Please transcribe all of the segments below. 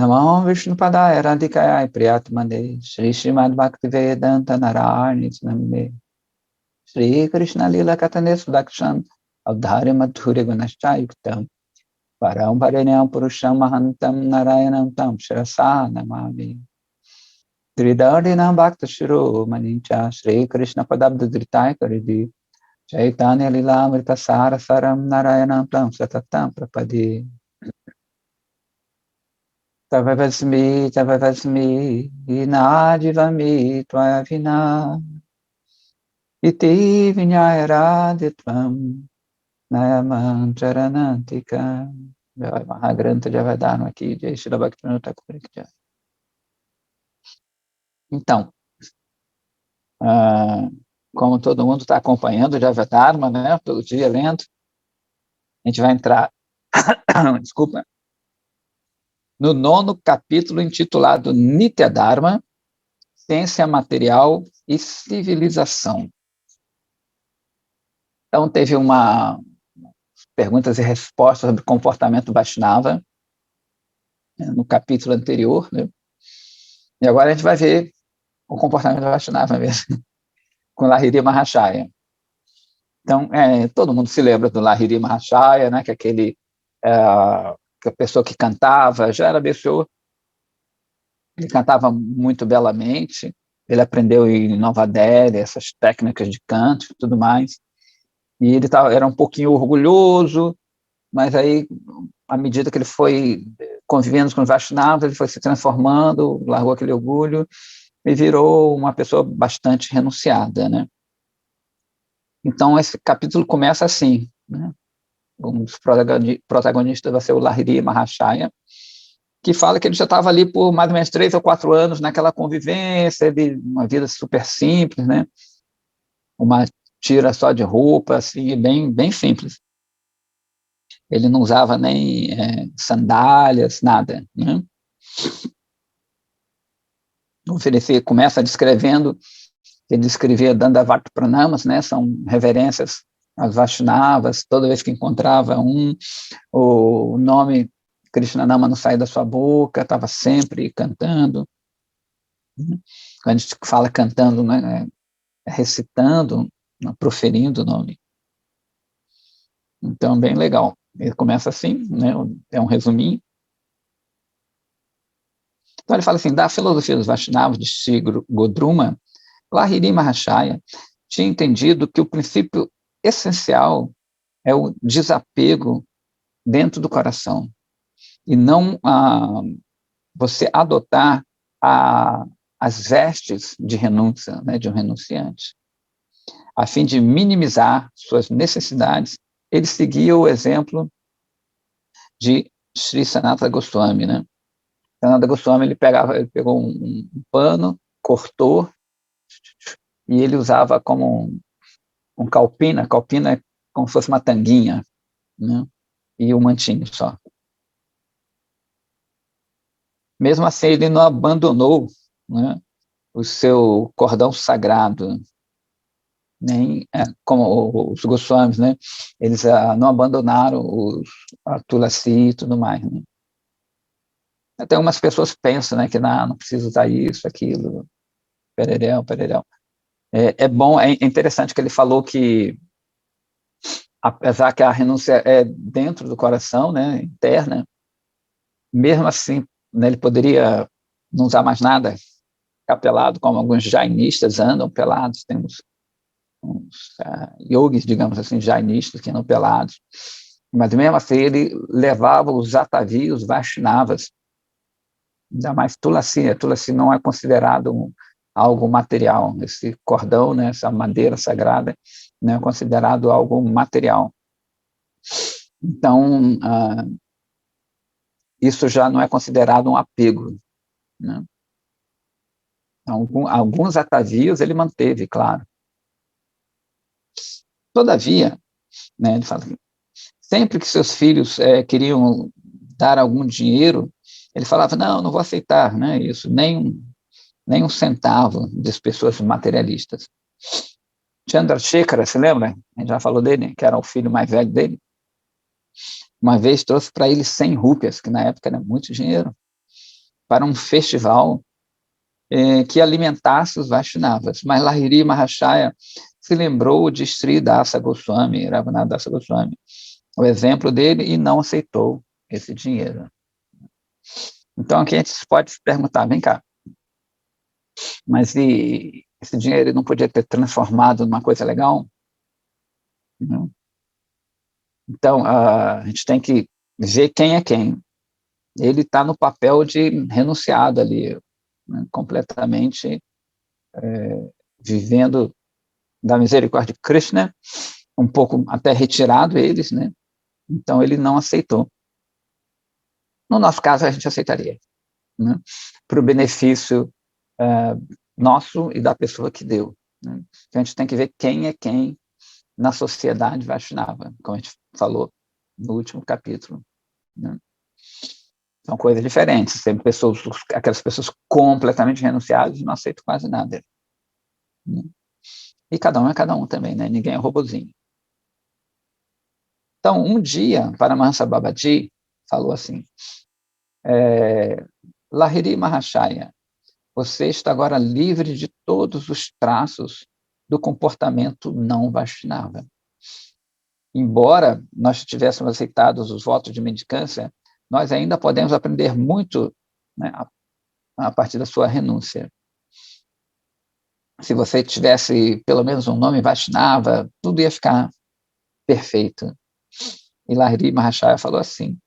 Namo Vishnupadaya Radhikaya Priyatmane Shri Srimad Bhaktivedanta Narayana Namaste Shri Krishna Lila Katane Sudakshan Avdhari Madhuri Gunashayuktam Param Parenyam Purusham Mahantam Narayanam Tam Shirasa Namami Tridardinam Bhakta Shiro Manincha Shri Krishna Padabda Dhritai Karidi Chaitanya Lila Amrita Sarasaram Narayanam Tam Satatam Prapadi Tavavasmi Inadivami Tvavina Iti Vinyayaraditvam Nayamancharanantika Mahagranta Javadharma aqui, de Srila Bhaktivinoda Thakur. Então, como todo mundo está acompanhando o Javadharma, né, todo dia lendo, a gente vai entrar, desculpa, no 9º capítulo intitulado Nitya Dharma, Ciência Material e Civilização. Então, teve uma perguntas e respostas sobre comportamento Vaishnava, no capítulo anterior, né? E agora a gente vai ver o comportamento Vaishnava mesmo, com Lahiri Mahashaya. Então, todo mundo se lembra do Lahiri Mahashaya, né? Que é que a pessoa que cantava, já era pessoa, ele cantava muito belamente, ele aprendeu em Nova Delhi essas técnicas de canto e tudo mais, e ele era um pouquinho orgulhoso, mas aí, à medida que ele foi convivendo com os Vaishnavas, ele foi se transformando, largou aquele orgulho e virou uma pessoa bastante renunciada, né? Então, esse capítulo começa assim, né? Um dos protagonistas vai ser o Lahiri Mahashaya, que fala que ele já estava ali por mais ou menos 3 ou 4 anos naquela convivência, uma vida super simples, né? Uma tira só de roupa, assim, bem simples. Ele não usava nem sandálias, nada, né? Começa descrevendo, ele escrevia Dandavata Pranamas, né? São reverências às Vaishnavas, toda vez que encontrava o nome Krishnanama não saía da sua boca, estava sempre cantando. Quando a gente fala cantando, né? Recitando, proferindo o nome. Então, bem legal. Ele começa assim, né? É um resuminho. Então, ele fala assim, da filosofia dos Vaishnavas de Sri Godruma, Lahiri Mahashaya tinha entendido que o princípio essencial é o desapego dentro do coração, e não você adotar as vestes de renúncia, né, de um renunciante. A fim de minimizar suas necessidades, ele seguia o exemplo de Sri Sanatana Goswami, né? Sanatana Goswami, ele pegou um pano, cortou, e ele usava como um calpina é como se fosse uma tanguinha, né? E um mantinho só. Mesmo assim, ele não abandonou, né, o seu cordão sagrado, nem como os Goswamis, né? Eles não abandonaram a Tulasi e tudo mais, né? Até umas pessoas pensam, né, que não precisa usar isso, aquilo, pereréu. É bom, é interessante que ele falou que, apesar que a renúncia é dentro do coração, né, interna, mesmo assim, né, ele poderia não usar mais nada, ficar pelado, como alguns jainistas andam pelados, tem uns yogis, digamos assim, jainistas que andam pelados, mas mesmo assim ele levava os atavios Vaishnavas, ainda mais Tulasi. Tulasi não é considerado algo material, esse cordão, né, essa madeira sagrada, não é considerado algo material. Então, isso já não é considerado um apego, né? Alguns atavios ele manteve, claro. Todavia, né, ele fala, sempre que seus filhos queriam dar algum dinheiro, ele falava, não vou aceitar, né, isso, nem um centavo das pessoas materialistas. Chandrasekhara, se lembra? A gente já falou dele, que era o filho mais velho dele. Uma vez trouxe para ele 100 rúpias, que na época era muito dinheiro. para um festival que alimentasse os Vaishnavas. Mas Lahiri Mahashaya se lembrou de Sri Dasa Goswami, Raghunath Dasa Goswami, o exemplo dele, e não aceitou esse dinheiro. Então, aqui a gente pode se perguntar, vem cá, mas esse dinheiro não podia ter transformado numa coisa legal? Não. Então, a gente tem que ver quem é quem. Ele está no papel de renunciado ali, né, completamente vivendo da misericórdia de Krishna, um pouco até retirado eles, né? Então ele não aceitou. No nosso caso, a gente aceitaria, né? Para o benefício nosso e da pessoa que deu. Né? Então, a gente tem que ver quem é quem na sociedade Vaishnava, como a gente falou no último capítulo. Né? São coisas diferentes. Tem pessoas, aquelas pessoas completamente renunciadas não aceitam quase nada. Né? E cada um é cada um também, né? Ninguém é robozinho. Então, um dia, Paramahansa Babaji falou assim, Lahiri Mahashaya, você está agora livre de todos os traços do comportamento não Vaishnava. Embora nós tivéssemos aceitado os votos de mendicância, nós ainda podemos aprender muito, né, a partir da sua renúncia. Se você tivesse pelo menos um nome Vaishnava, tudo ia ficar perfeito. E Lahiri Mahashaya falou assim,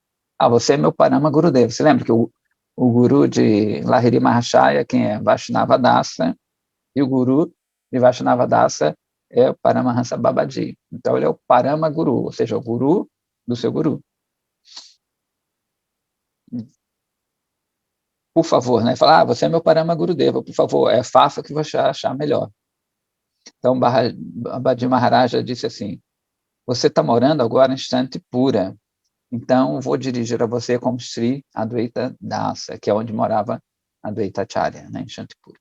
você é meu Parama Gurudeva. Você lembra que o guru de Lahiri Mahashaya, quem é Vaishnava Dasa, e o guru de Vaishnava Dasa é o Paramahansa Babaji. Então, ele é o Parama Guru, ou seja, o guru do seu guru. Por favor, né? Fala, você é meu Parama Gurudeva, por favor, faça o que você achar melhor. Então, Babaji Maharaja disse assim, você está morando agora em Shantipura, então vou dirigir a você como Sri Advaita Dasa, que é onde morava Advaita Acharya, né, em Shantipura.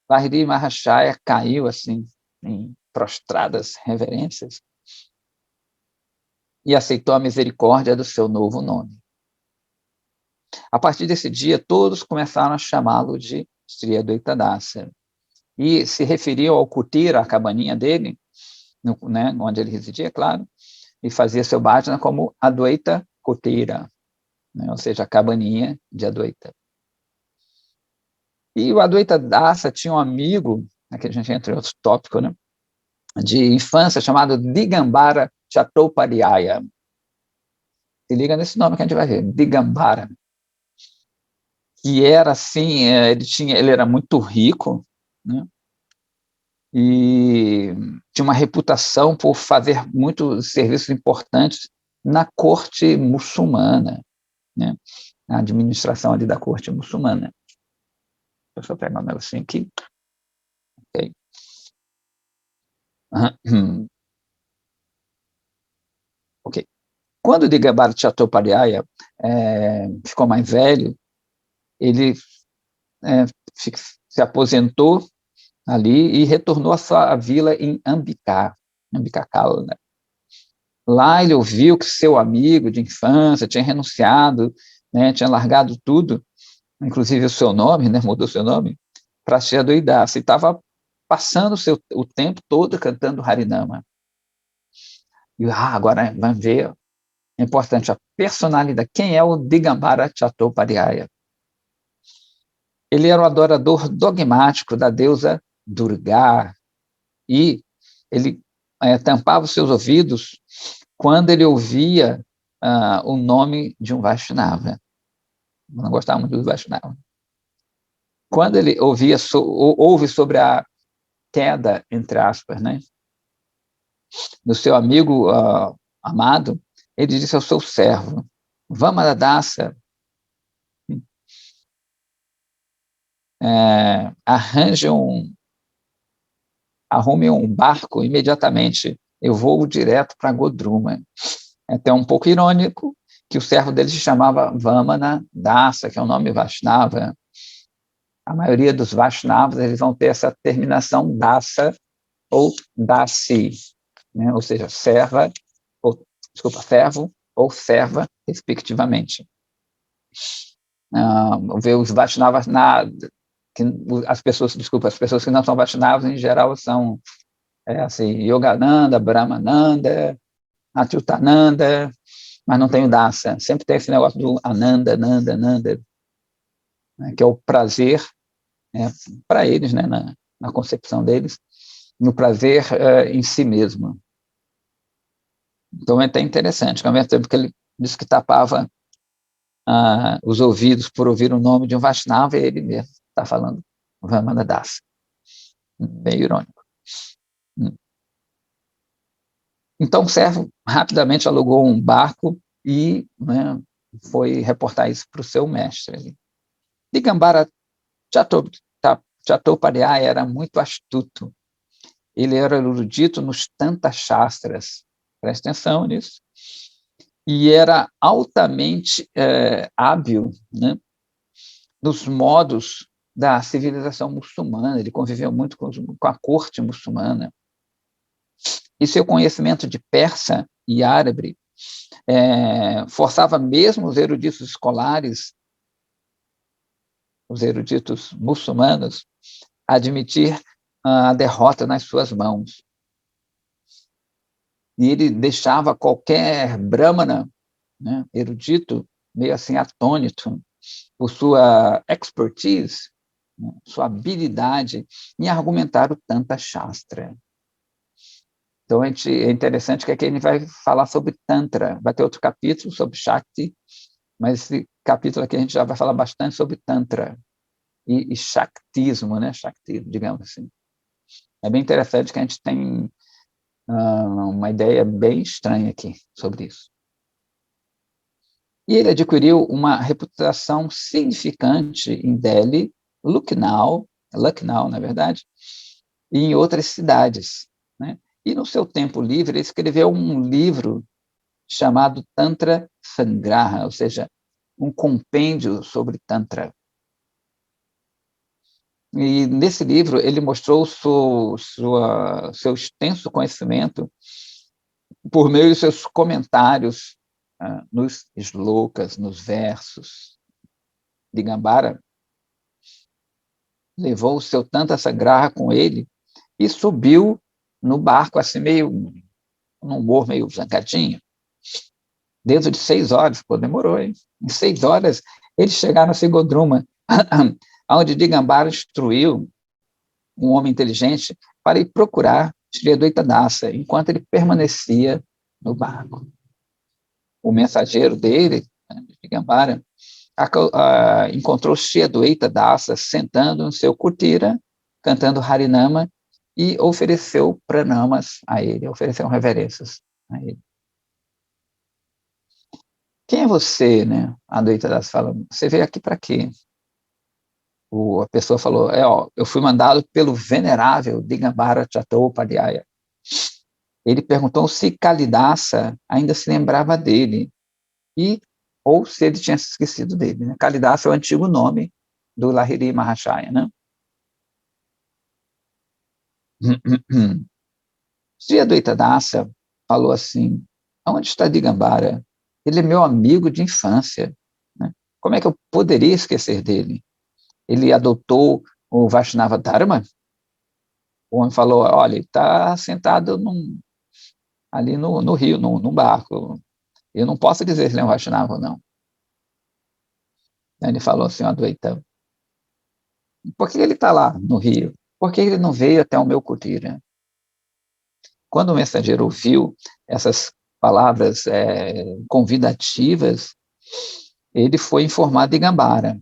Lahiri Mahashaya caiu assim, em prostradas reverências, e aceitou a misericórdia do seu novo nome. A partir desse dia, todos começaram a chamá-lo de Sri Advaita Dasa, e se referiam ao kutira, a cabaninha dele, né, onde ele residia, claro, e fazia seu bhajana como Advaita Kutira, né, ou seja, a cabaninha de Advaita. E o Advaita Dasa tinha um amigo, aqui a gente entra em outro tópico, né, de infância, chamado Digambara Chattopadhyaya. Se liga nesse nome que a gente vai ver, Digambara. Que era assim, ele era muito rico, né, e tinha uma reputação por fazer muitos serviços importantes na corte muçulmana, né, na administração ali da corte muçulmana. Deixa eu pegar um negocinho aqui. Okay. Ok. Quando Digambara Chattopadhyaya ficou mais velho, ele se aposentou ali e retornou à sua vila em Ambikakala, né? Lá ele ouviu que seu amigo de infância tinha renunciado, né, tinha largado tudo, inclusive o seu nome, né, mudou seu nome, para Sri Advaita, e estava passando o tempo todo cantando Harinama. E agora vamos ver, é importante a personalidade, quem é o Digambara Chattopadhyaya? Ele era o adorador dogmático da deusa Durga, e ele tampava os seus ouvidos quando ele ouvia o nome de um Vaishnava. Eu não gostava muito do Vaishnava. Quando ele ouve sobre a queda, entre aspas, né, do seu amigo amado, ele disse ao seu servo, Vamadadasa, arrume um barco imediatamente, eu vou direto para Godruma. É até um pouco irônico que o servo dele se chamava Vamana Dasa, que é um nome Vaishnava. A maioria dos Vaishnavas eles vão ter essa terminação Dasa ou Dasi, né? Ou seja, servo ou serva, respectivamente. ver os Vaishnavas as pessoas que não são Vaishnavas, em geral, são assim, Yogananda, Brahmananda, Achyutananda, mas não tem o Dasa. Sempre tem esse negócio do Ananda, Ananda, Ananda, né, que é o prazer, né, para eles, né, na concepção deles, no prazer em si mesmo. Então é até interessante, que ao mesmo tempo que ele disse que tapava os ouvidos por ouvir o nome de um Vaishnava, ele mesmo está falando Vamana Dasa. Bem irônico. Então o servo rapidamente alugou um barco e, né, foi reportar isso para o seu mestre. Digambara Chattopadhyaya era muito astuto. Ele era erudito nos Tantra Shastras, presta atenção nisso, e era altamente hábil, né, nos modos da civilização muçulmana. Ele conviveu muito com a corte muçulmana. E seu conhecimento de persa e árabe forçava mesmo os eruditos escolares, os eruditos muçulmanos, a admitir a derrota nas suas mãos. E ele deixava qualquer brahmana, né, erudito, meio assim atônito por sua expertise, né, sua habilidade em argumentar o Tantra Shastra. Então, é interessante que aqui a gente vai falar sobre Tantra. Vai ter outro capítulo sobre Shakti, mas esse capítulo aqui a gente já vai falar bastante sobre Tantra e Shaktismo, né? Shakti, digamos assim. É bem interessante que a gente tem uma ideia bem estranha aqui sobre isso. E ele adquiriu uma reputação significante em Delhi, Lucknow, na verdade, e em outras cidades, né? E no seu tempo livre, ele escreveu um livro chamado Tantra Sangraha, ou seja, um compêndio sobre Tantra. E nesse livro ele mostrou seu extenso conhecimento por meio de seus comentários nos shlokas, nos versos. Digambara levou o seu Tantra Sangraha com ele e subiu no barco, assim, meio num humor meio zangadinho. Dentro de 6 horas, pô, demorou, hein? Em 6 horas, eles chegaram a Sigodruma, onde Digambara instruiu um homem inteligente para ir procurar Shri Adwaita Dasa, enquanto ele permanecia no barco. O mensageiro dele, Digambara, encontrou Shri Adwaita Dasa sentando no seu kutira, cantando Harinama, e ofereceu pranamas a ele, ofereceu reverências a ele. Quem é você, né? A Adwaita Dasa fala, você veio aqui para quê? A pessoa falou, eu fui mandado pelo venerável Digambara Chattopadhyaya. Ele perguntou se Kalidasa ainda se lembrava dele, ou se ele tinha se esquecido dele. Né? Kalidasa é o antigo nome do Lahiri Mahashaya. Né? Sri Adwaita Dasa falou assim, onde está Digambara? Ele é meu amigo de infância. Né? Como é que eu poderia esquecer dele? Ele adotou o Vaishnava Dharma? O homem falou, olha, ele está sentado ali no rio, num barco. Eu não posso dizer se ele é um Vaishnava ou não. Ele falou assim, Adwaita, por que ele está lá no rio? Por que ele não veio até o meu kutira? Quando o mensageiro ouviu essas palavras convidativas, ele foi informar Digambara,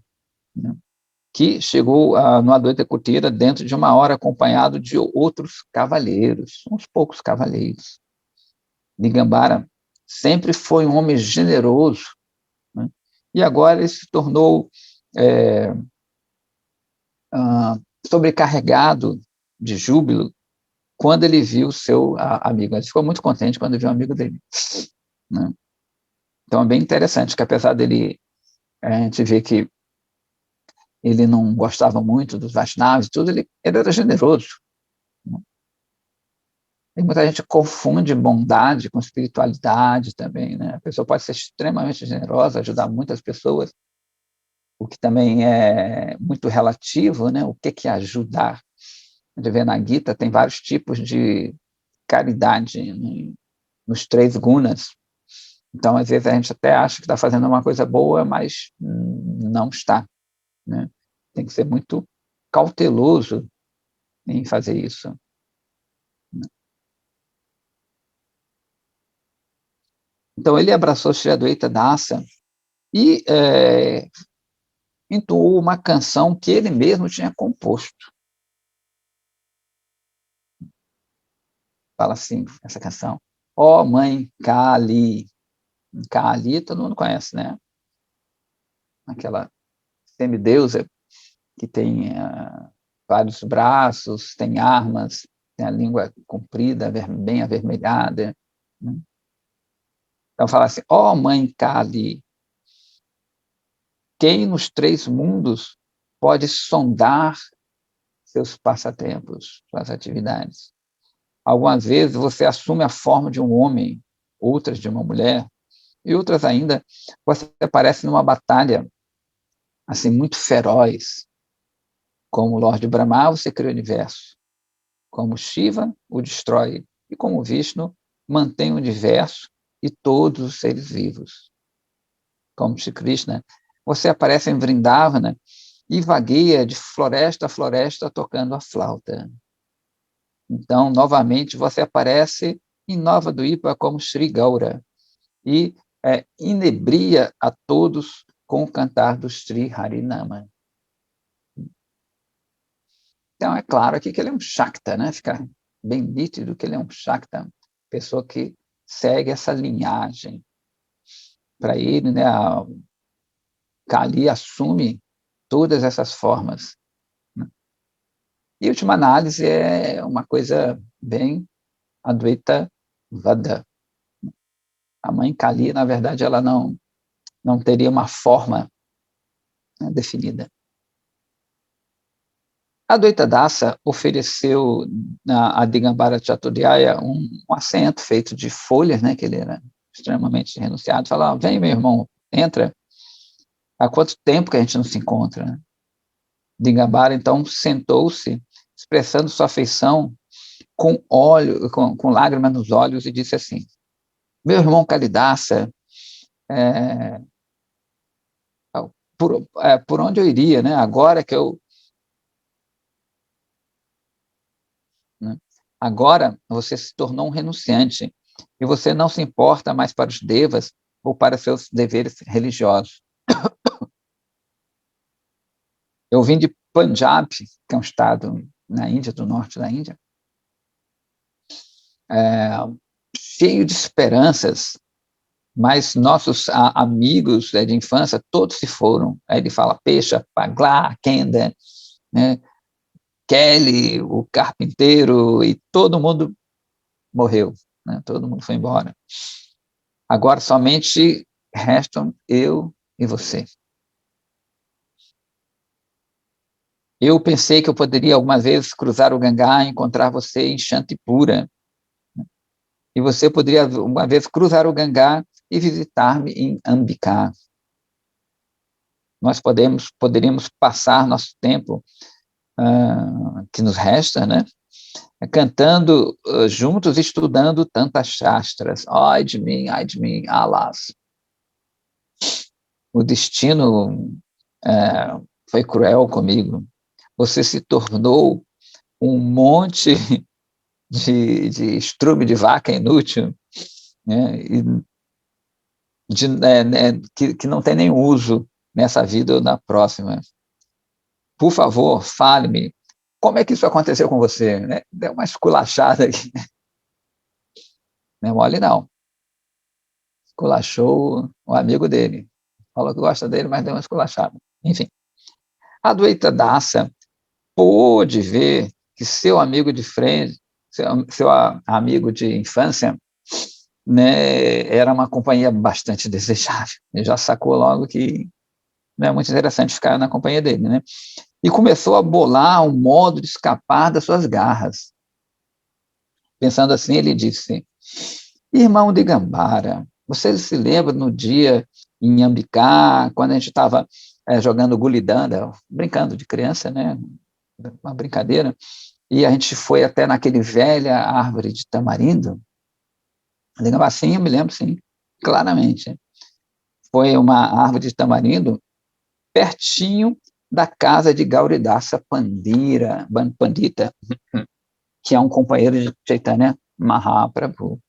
né, que chegou no Adwaita Kutira dentro de 1 hora, acompanhado de outros cavaleiros, uns poucos cavaleiros. Digambara sempre foi um homem generoso, né, e agora ele se tornou sobrecarregado de júbilo quando ele viu o seu amigo. Ele ficou muito contente quando viu o amigo dele. Né? Então é bem interessante que, apesar dele, a gente vê que ele não gostava muito dos Vaishnavas e tudo, ele era generoso. Né? E muita gente confunde bondade com espiritualidade também. Né? A pessoa pode ser extremamente generosa, ajudar muitas pessoas, o que também é muito relativo, né? O que é ajudar? A gente vê na Gita, tem vários tipos de caridade, né? Nos 3 gunas. Então, às vezes, a gente até acha que está fazendo uma coisa boa, mas não está, né? Tem que ser muito cauteloso em fazer isso. Então, ele abraçou Shri Adwaita Dasa e entoou uma canção que ele mesmo tinha composto. Fala assim, essa canção. Ó Mãe Kali. Kali todo mundo conhece, né? Aquela semideusa que tem vários braços, tem armas, tem a língua comprida, bem avermelhada. Né? Então fala assim, ó Mãe Kali, quem nos 3 mundos pode sondar seus passatempos, suas atividades? Algumas vezes você assume a forma de um homem, outras de uma mulher, e outras ainda você aparece numa batalha assim muito feroz. Como Lorde Brahma, você cria o universo. Como Shiva, o destrói. E como Vishnu, mantém o universo e todos os seres vivos. Como Shri Krishna, você aparece em Vrindavana e vagueia de floresta a floresta tocando a flauta. Então, novamente, você aparece em Nova Duipa como Shri Gaura e inebria a todos com o cantar do Shri Harinama. Então, é claro aqui que ele é um Shakta, né? Fica bem nítido que ele é um Shakta, pessoa que segue essa linhagem. Para ele, né, a Kali assume todas essas formas. Né? E a última análise é uma coisa bem Advaita Vada. A mãe Kali, na verdade, ela não teria uma forma, né, definida. A Advaita Dasa ofereceu a Digambara Chaturya um assento feito de folhas, né, que ele era extremamente renunciado, falava, vem, meu irmão, entra. Há quanto tempo que a gente não se encontra? Né? Digambara, então, sentou-se, expressando sua afeição com lágrimas nos olhos, e disse assim, meu irmão Kalidasa, por onde eu iria, né? Agora que eu... Né? Agora você se tornou um renunciante e você não se importa mais para os devas ou para seus deveres religiosos. Eu vim de Punjab, que é um estado na Índia, do norte da Índia, cheio de esperanças, mas nossos amigos de infância todos se foram. Aí ele fala Peixa, Pagla, Kenda, né? Kelly, o carpinteiro, e todo mundo morreu, né? Todo mundo foi embora. Agora somente restam eu e você. Eu pensei que eu poderia algumas vezes cruzar o Gangá e encontrar você em Shantipura. E você poderia uma vez cruzar o Gangá e visitar-me em Ambika. Nós poderíamos passar nosso tempo que nos resta, né? Cantando juntos, estudando tantas shastras. Ai de mim, alas. O destino foi cruel comigo. Você se tornou um monte de estrume de vaca inútil, né? Que não tem nenhum uso nessa vida ou na próxima. Por favor, fale-me, como é que isso aconteceu com você? Né? Deu uma esculachada aqui. Não é mole, não. Esculachou o amigo dele. Falou que gosta dele, mas deu uma esculachada. Enfim, a Adwaita Dasa pôde ver que seu amigo de frente, seu amigo de infância, né, era uma companhia bastante desejável. Ele já sacou logo que não é muito interessante ficar na companhia dele, né? E começou a bolar um modo de escapar das suas garras. Pensando assim, ele disse, irmão de Gambara, você se lembra no dia em Ambicá, quando a gente estava jogando guli-danda, brincando de criança, né? Uma brincadeira, e a gente foi até naquele velha árvore de tamarindo. Assim, eu me lembro, sim, claramente. Foi uma árvore de tamarindo pertinho da casa de Gauridaça Pandita, que é um companheiro de Chaitanya Mahaprabhu.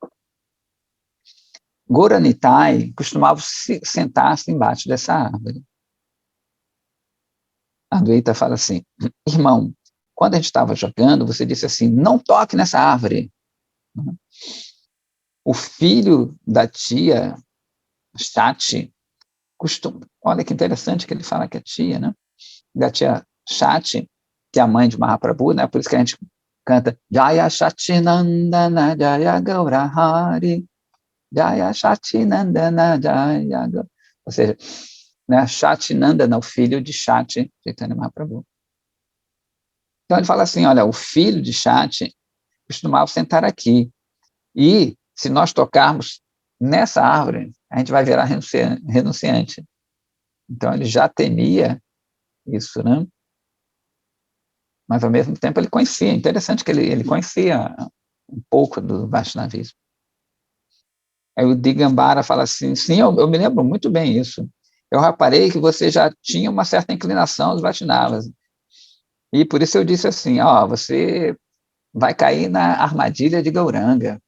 Goranitai costumava sentar-se embaixo dessa árvore. A Adwaita fala assim, irmão, quando a gente estava jogando, você disse assim, não toque nessa árvore. O filho da tia Shati olha que interessante que ele fala que é tia, né? Da tia Shati, que é a mãe de Mahaprabhu, né? Por isso que a gente canta Jaya Shati Nandana Jaya Gaurahari, Jaya Shati Nandana Jaya Gaurahari. Ou seja, né, Shati Nandana, o filho de Shati, Chaitanya Mahaprabhu. Então ele fala assim, olha, o filho de Shati costumava sentar aqui, e se nós tocarmos nessa árvore, a gente vai virar renunciante. Então ele já temia isso, né? Mas ao mesmo tempo ele conhecia, interessante que ele conhecia um pouco do Vaishnavismo. Aí o Digambara fala assim, sim, eu me lembro muito bem isso. Eu reparei que você já tinha uma certa inclinação aos Vaishnavas. E por isso eu disse assim, ó, você vai cair na armadilha de Gauranga.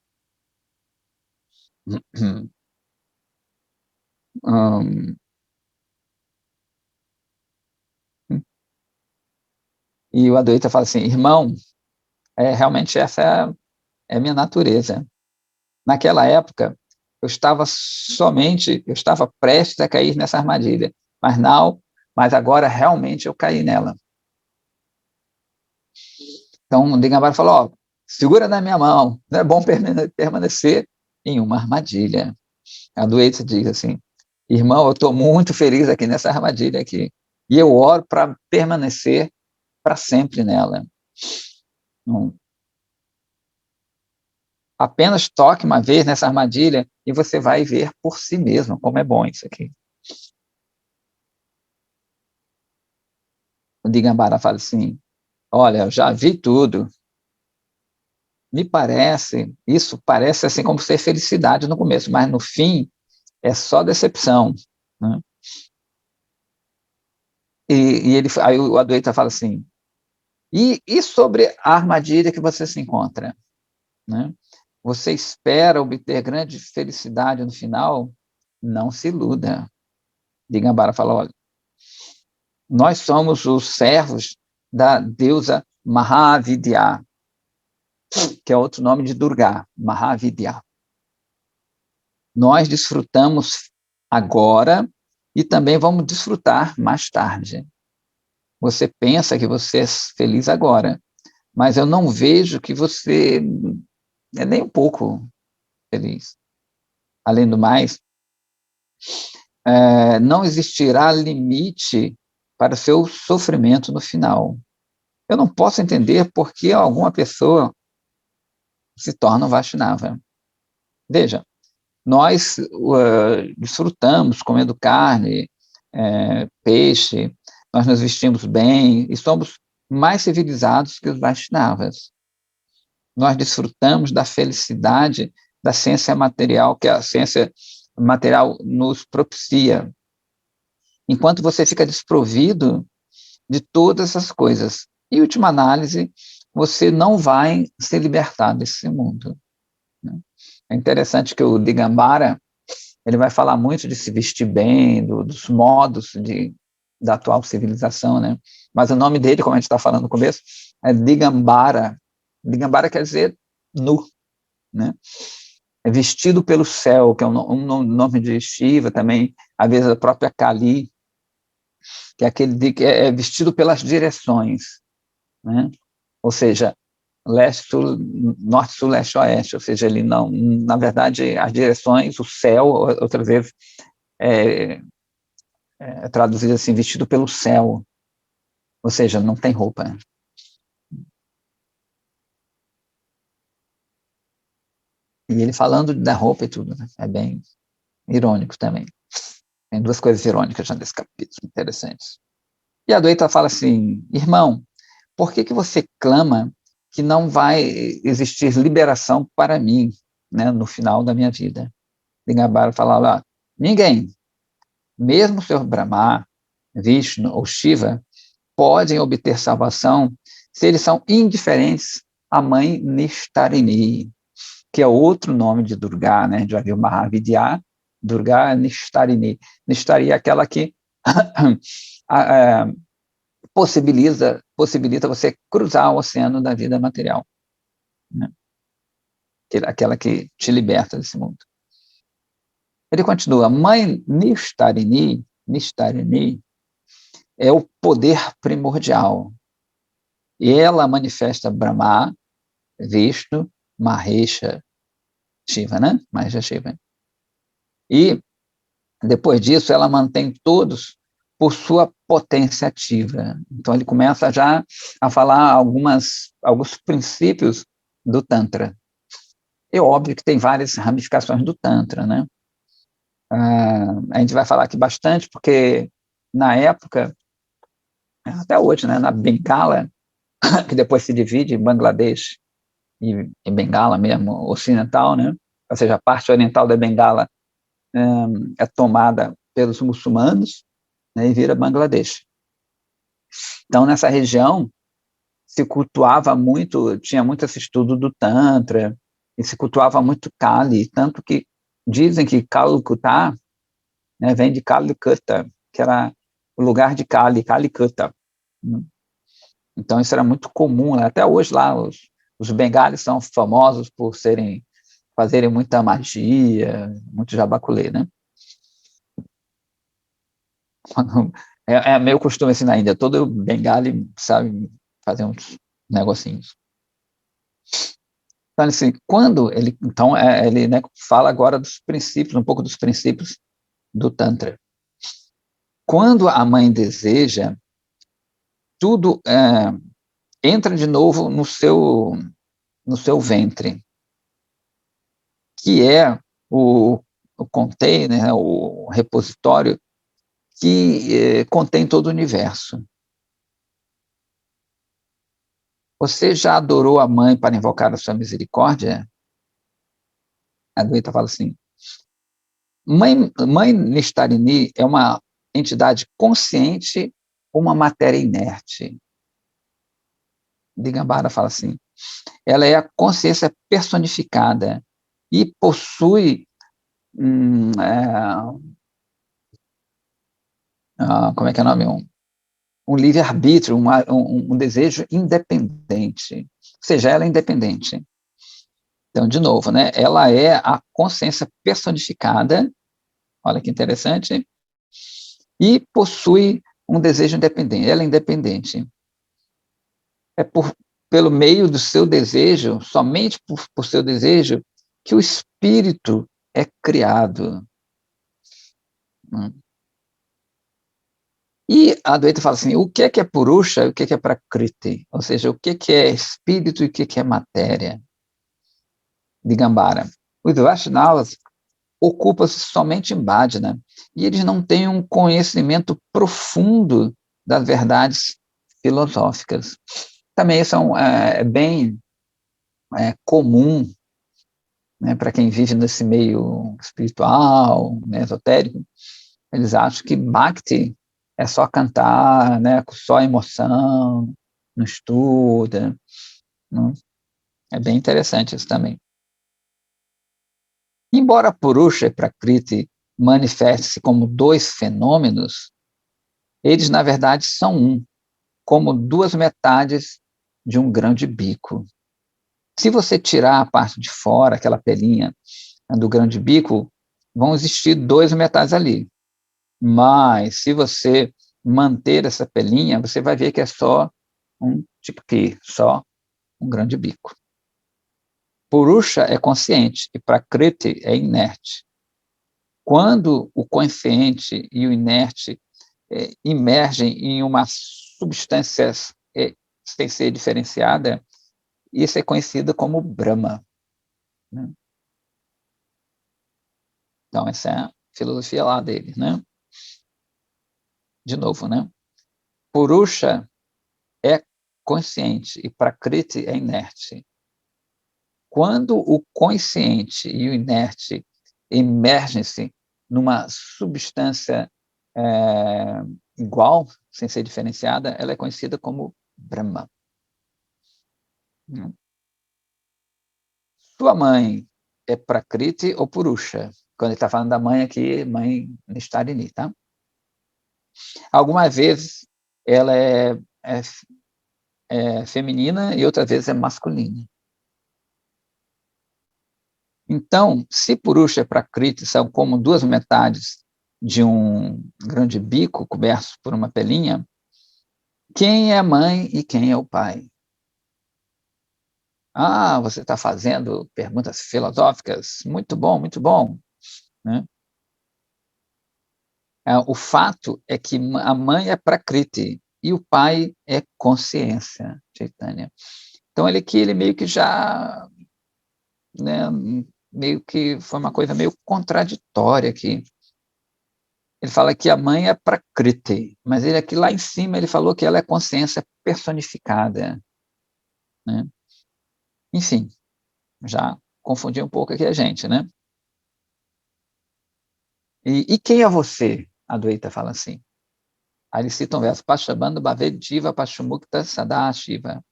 E o Adwaita fala assim, irmão, realmente essa é a minha natureza. Naquela época, eu estava prestes a cair nessa armadilha, mas não, mas agora realmente eu caí nela. Então, o Digambara falou, ó, segura na minha mão, não é bom permanecer em uma armadilha. A Adwaita diz assim, irmão, eu estou muito feliz aqui nessa armadilha aqui, e eu oro para permanecer para sempre nela. Apenas toque uma vez nessa armadilha e você vai ver por si mesmo como é bom isso aqui. O Digambara fala assim, olha, eu já vi tudo. Isso parece assim como ser felicidade no começo, mas no fim é só decepção. Né? Aí o Adwaita fala assim, e sobre a armadilha que você se encontra? Né? Você espera obter grande felicidade no final? Não se iluda. Digambara fala, olha, nós somos os servos da deusa Mahavidya, que é outro nome de Durga, Mahavidya. Nós desfrutamos agora e também vamos desfrutar mais tarde. Você pensa que você é feliz agora, mas eu não vejo que você é nem um pouco feliz. Além do mais, não existirá limite para o seu sofrimento no final. Eu não posso entender por que alguma pessoa se torna um Vaishnava. Veja, nós desfrutamos comendo carne, peixe, nós nos vestimos bem e somos mais civilizados que os Vaishnavas. Nós desfrutamos da felicidade da ciência material, que a ciência material nos propicia, enquanto você fica desprovido de todas essas coisas. Em última análise, você não vai se libertar desse mundo. Né? É interessante que o Digambara ele vai falar muito de se vestir bem, dos modos da atual civilização, né? Mas o nome dele, como a gente está falando no começo, é Digambara. Digambara quer dizer nu, né? É vestido pelo céu, que é um nome de Shiva também, às vezes a própria Kali, que é aquele que é vestido pelas direções, né? Ou seja, leste, sul, norte, sul, leste, oeste, ou seja, ele não, na verdade, as direções, o céu, outras vezes é traduzido assim, vestido pelo céu, ou seja, não tem roupa. E ele falando da roupa e tudo, né? É bem irônico também. Tem duas coisas irônicas já nesse capítulo, interessantes. E a Adwaita fala assim, irmão, por que você clama que não vai existir liberação para mim, né, no final da minha vida? Digambara fala lá, ninguém, mesmo o Senhor Brahma, Vishnu ou Shiva, podem obter salvação se eles são indiferentes à mãe Nishtarini, que é outro nome de Durga, né? Já viu Mahavidya, Durga Nishtarini. Nishtarini é aquela que possibilita você cruzar o oceano da vida material, né? Aquela que te liberta desse mundo. Ele continua, mãe Nishtarini é o poder primordial. E ela manifesta Brahma, Vishnu, Mahesha, Shiva, né? Mahesha Shiva. E, depois disso, ela mantém todos por sua potência ativa. Então, ele começa já a falar alguns princípios do Tantra. É óbvio que tem várias ramificações do Tantra, né? A gente vai falar aqui bastante, porque na época, até hoje, né, na Bengala, que depois se divide em Bangladesh e Bengala mesmo, ocidental, né? Ou seja, a parte oriental da Bengala é tomada pelos muçulmanos, né, e vira Bangladesh. Então, nessa região, se cultuava muito, tinha muito esse estudo do Tantra, e se cultuava muito Kali, tanto que dizem que Calcutá, né, vem de Calcutta, que era o lugar de Kali, Calicut. Então, isso era muito comum, né? Até hoje lá, os bengalis são famosos por fazerem muita magia, muito jabaculê, né? É meio costume assim na Índia, todo bengali sabe fazer uns negocinhos. Então, assim, quando ele, então, ele, né, fala agora dos princípios, um pouco dos princípios do Tantra. Quando a mãe deseja, tudo entra de novo no seu ventre, que é o container, o repositório que contém todo o universo. Você já adorou a mãe para invocar a sua misericórdia? A Adwaita fala assim, mãe Nishtarini é uma entidade consciente ou uma matéria inerte? Digambara fala assim, ela é a consciência personificada e possui como é que é o nome? Um livre-arbítrio, um desejo independente. Ou seja, ela é independente. Então, de novo, né? Ela é a consciência personificada, olha que interessante, e possui um desejo independente. Ela é independente. É pelo meio do seu desejo, somente por seu desejo, que o espírito é criado. E a Adwaita fala assim, o que é Purusha e o que é Prakriti? Ou seja, o que é espírito e o que é matéria? Digambara. Os Vaishnavas ocupam-se somente em Bhajana, e eles não têm um conhecimento profundo das verdades filosóficas. Também isso é bem comum, né, para quem vive nesse meio espiritual, né, esotérico. Eles acham que Bhakti é só cantar, né, com só emoção, não estuda. Não? É bem interessante isso também. Embora Purusha e Prakriti manifestem-se como dois fenômenos, eles, na verdade, são um, como duas metades de um grande bico. Se você tirar a parte de fora, aquela pelinha do grande bico, vão existir duas metades ali. Mas, se você manter essa pelinha, você vai ver que é só um tiqui, só um grande bico. Purusha é consciente e Prakriti é inerte. Quando o consciente e o inerte emergem em uma substância sem ser diferenciada, isso é conhecido como Brahma. Né? Então, essa é a filosofia lá dele, né? De novo, né? Purusha é consciente e Prakriti é inerte. Quando o consciente e o inerte emergem-se numa substância igual, sem ser diferenciada, ela é conhecida como Brahma. Sua mãe é Prakriti ou Purusha? Quando ele está falando da mãe aqui, mãe Nistarini, tá? Algumas vezes ela é feminina e outras vezes é masculina. Então, se Purusha e Prakriti são como duas metades de um grande bico coberto por uma pelinha, quem é a mãe e quem é o pai? Ah, você está fazendo perguntas filosóficas. Muito bom, muito bom. Né? O fato é que a mãe é Prakriti e o pai é consciência, Chaitanya. Então, ele meio que já, né, meio que foi uma coisa meio contraditória aqui. Ele fala que a mãe é Prakriti, mas ele aqui lá em cima ele falou que ela é consciência personificada. Né? Enfim, já confundi um pouco aqui a gente, né? E quem é você? A Adwaita fala assim. Aí ele cita um verso, Pashabandha Bhaved Jiva Pashumukta Sadashiva.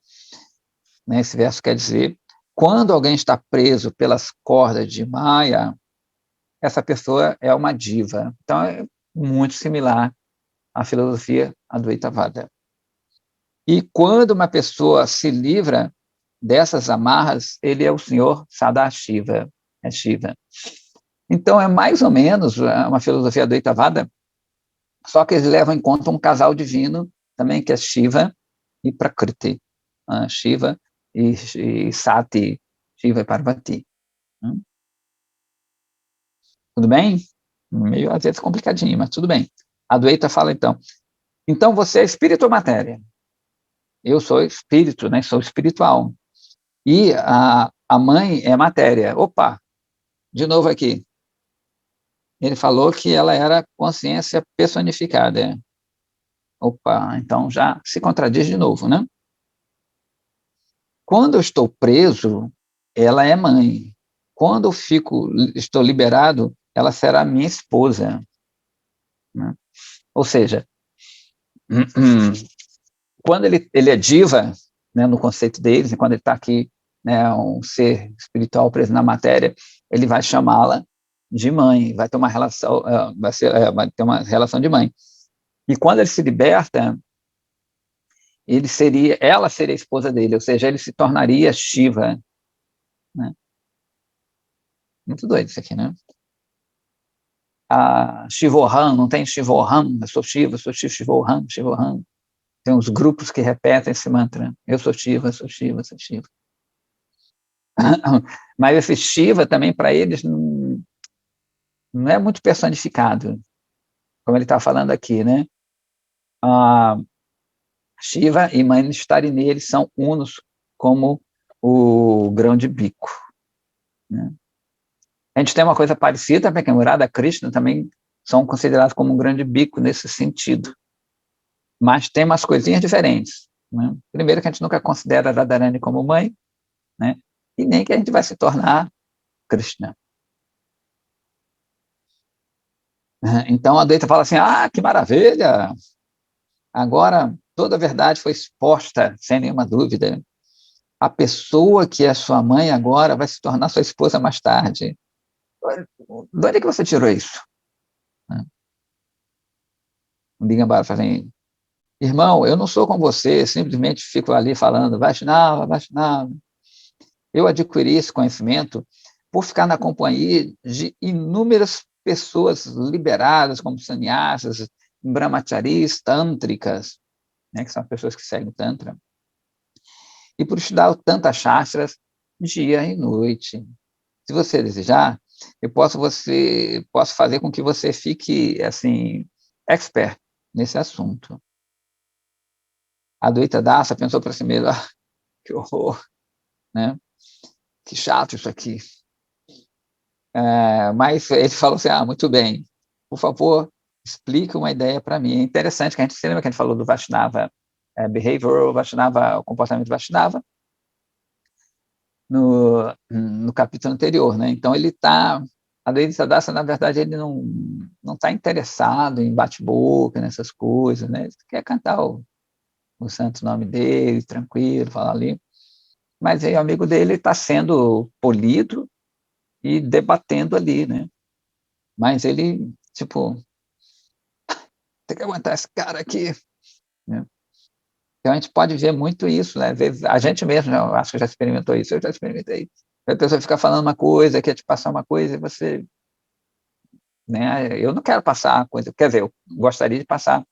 Né? Esse verso quer dizer, quando alguém está preso pelas cordas de Maya, essa pessoa é uma diva. Então, é muito similar à filosofia Advaitavada. E quando uma pessoa se livra dessas amarras, ele é o senhor Sadashiva, é Shiva. Então, é mais ou menos uma filosofia Advaitavada, só que eles levam em conta um casal divino, também, que é Shiva e Prakriti. Shiva e Sati, Shiva e Parvati. Tudo bem? Meio, às vezes, complicadinho, mas tudo bem. A Adwaita fala, então você é espírito ou matéria? Eu sou espírito, né? Sou espiritual. E a mãe é matéria. Opa, de novo aqui. Ele falou que ela era consciência personificada. Opa, então já se contradiz de novo, né? Quando eu estou preso, ela é mãe. Quando eu estou liberado, ela será minha esposa. Né? Ou seja, quando ele é diva, né, no conceito deles, e quando ele está aqui, né, um ser espiritual preso na matéria, ele vai chamá-la de mãe, vai ter uma relação, vai ter uma relação de mãe. E quando ele se liberta, ela seria a esposa dele, ou seja, ele se tornaria Shiva. Né? Muito doido isso aqui, né? A Shivoham, não tem Shivoham, eu sou Shiva, Shivoham, Shivoham. Tem uns grupos que repetem esse mantra, eu sou Shiva, sou Shiva, sou Shiva. Mas esse Shiva também, para eles, não é muito personificado, como ele está falando aqui, né? Shiva e Mãe Nistarini, eles são unos como o grão de bico. Né? A gente tem uma coisa parecida, porque a Radha Krishna também são considerados como um grande bico nesse sentido. Mas tem umas coisinhas diferentes. Né? Primeiro que a gente nunca considera Radharani como mãe, né? E nem que a gente vai se tornar Krishna. Então a Adwaita fala assim, que maravilha! Agora toda a verdade foi exposta, sem nenhuma dúvida. A pessoa que é sua mãe agora vai se tornar sua esposa mais tarde. De onde é que você tirou isso? O Digambara fala assim, irmão, eu não sou como você, simplesmente fico ali falando, Vaishnava, Vaishnava. Eu adquiri esse conhecimento por ficar na companhia de inúmeras pessoas liberadas, como sannyasas, brahmacharis, tântricas, né, que são as pessoas que seguem o Tantra, e por estudar tantas shastras dia e noite. Se você desejar, posso fazer com que você fique assim expert nesse assunto. A Adwaita Dasa pensou para si mesma, que horror, né? Que chato isso aqui. Mas ele falou assim, muito bem, por favor, explica uma ideia para mim. É interessante que você lembra que a gente falou do Vaishnava Behavioral, Vaishnava, o comportamento Vaishnava, no capítulo anterior, né? Então ele está, Advaita Dasa, na verdade, ele não está interessado em bate-boca, nessas coisas, né? Ele quer cantar o santo nome dele, tranquilo, falar ali. Mas aí o amigo dele está sendo polido e debatendo ali, né? Mas ele, tipo, tem que aguentar esse cara aqui, né? Então a gente pode ver muito isso, né? Às vezes, a gente mesmo, né? Eu acho que já experimentou isso, eu já experimentei. A pessoa fica falando uma coisa, quer te passar uma coisa, e você, né? Eu não quero passar a coisa, quer dizer, eu gostaria de passar,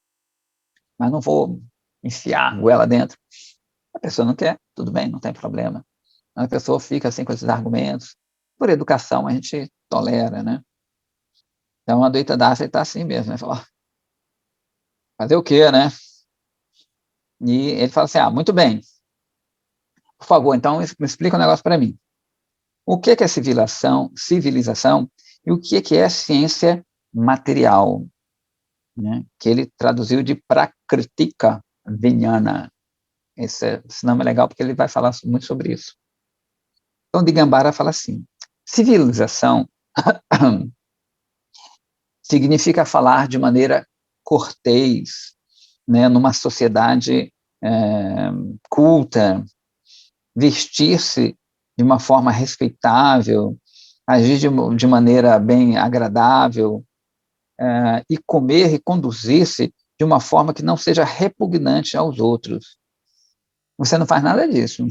mas não vou enfiar a goela dentro. A pessoa não quer, tudo bem, não tem problema. A pessoa fica assim com esses argumentos. Por educação, a gente tolera, né? Então, a Advaita Dasa está assim mesmo, né? Fala, fazer o quê, né? E ele fala assim, muito bem, por favor, então me explica um negócio para mim. O que é civilização e o que é ciência material, né? Que ele traduziu de Prakritika Vijnana. Esse nome é legal porque ele vai falar muito sobre isso. Então, Digambara fala assim, civilização significa falar de maneira cortês, né, numa sociedade culta, vestir-se de uma forma respeitável, agir de maneira bem agradável, e comer e conduzir-se de uma forma que não seja repugnante aos outros. Você não faz nada disso.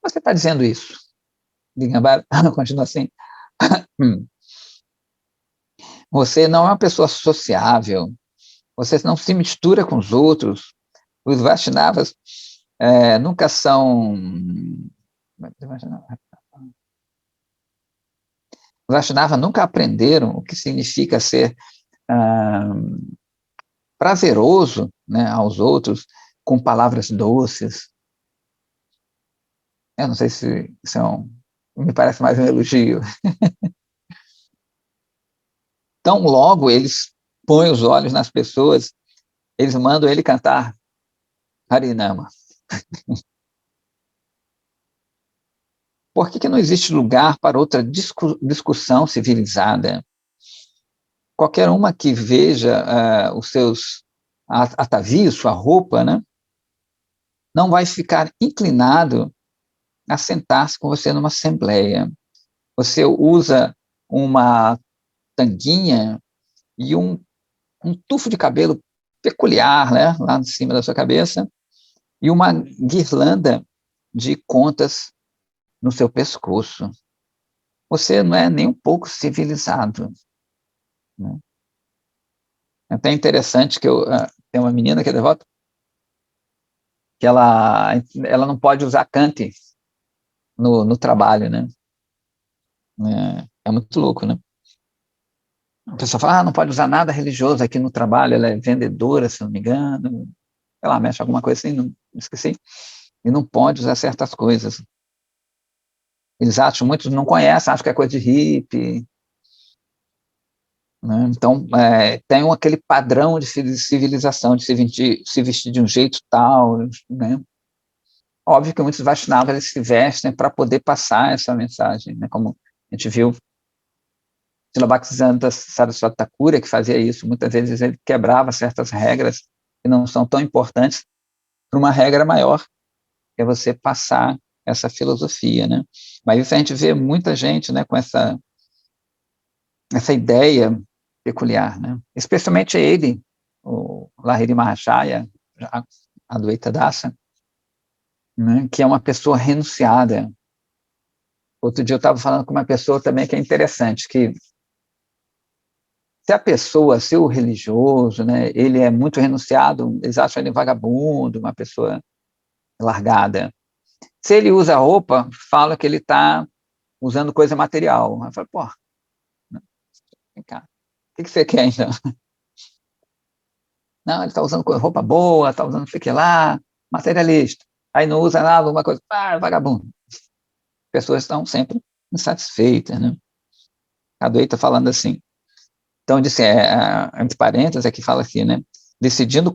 Você está dizendo isso? Digambara continua assim. Você não é uma pessoa sociável, você não se mistura com os outros. Os Vaishnavas nunca são... Os Vaishnavas nunca aprenderam o que significa ser prazeroso, né, aos outros, com palavras doces. Eu não sei se isso me parece mais um elogio. Tão logo eles põem os olhos nas pessoas, eles mandam ele cantar Harinama. Por que não existe lugar para outra discussão civilizada? Qualquer uma que veja os seus atavios, sua roupa, né, não vai ficar inclinado a sentar-se com você numa assembleia. Você usa uma tanguinha e um tufo de cabelo peculiar, né, lá em cima da sua cabeça, e uma guirlanda de contas no seu pescoço. Você não é nem um pouco civilizado, né? É até interessante que tem uma menina que é devota, que ela não pode usar cante no trabalho, né? É muito louco, né? A pessoa fala, não pode usar nada religioso aqui no trabalho, ela é vendedora, se não me engano, sei lá, mexe alguma coisa assim, não esqueci, e não pode usar certas coisas. Eles acham, muitos não conhecem, acham que é coisa de hippie, né? Então, tem aquele padrão de civilização, de se vestir de um jeito tal, né? Óbvio que muitos Vaishnavas eles se vestem para poder passar essa mensagem, né? Como a gente viu Srila Bhaktisiddhanta Saraswati Thakura, que fazia isso, muitas vezes ele quebrava certas regras que não são tão importantes para uma regra maior, que é você passar essa filosofia, né? Mas isso a gente vê muita gente, né, com essa ideia peculiar, né? Especialmente ele, o Lahiri Mahashaya, a Advaita Dasa, né, que é uma pessoa renunciada. Outro dia eu estava falando com uma pessoa também que é interessante, que se a pessoa, se o religioso, né, ele é muito renunciado, eles acham ele vagabundo, uma pessoa largada. Se ele usa roupa, fala que ele está usando coisa material. Eu falo, pô, vem cá, o que você quer então? Não, ele está usando roupa boa, está usando não sei o que lá, materialista. Aí não usa nada, alguma coisa, vagabundo. As pessoas estão sempre insatisfeitas, né? A Advaita falando assim, Então, disse, entre parênteses, aqui fala aqui, né? Decidindo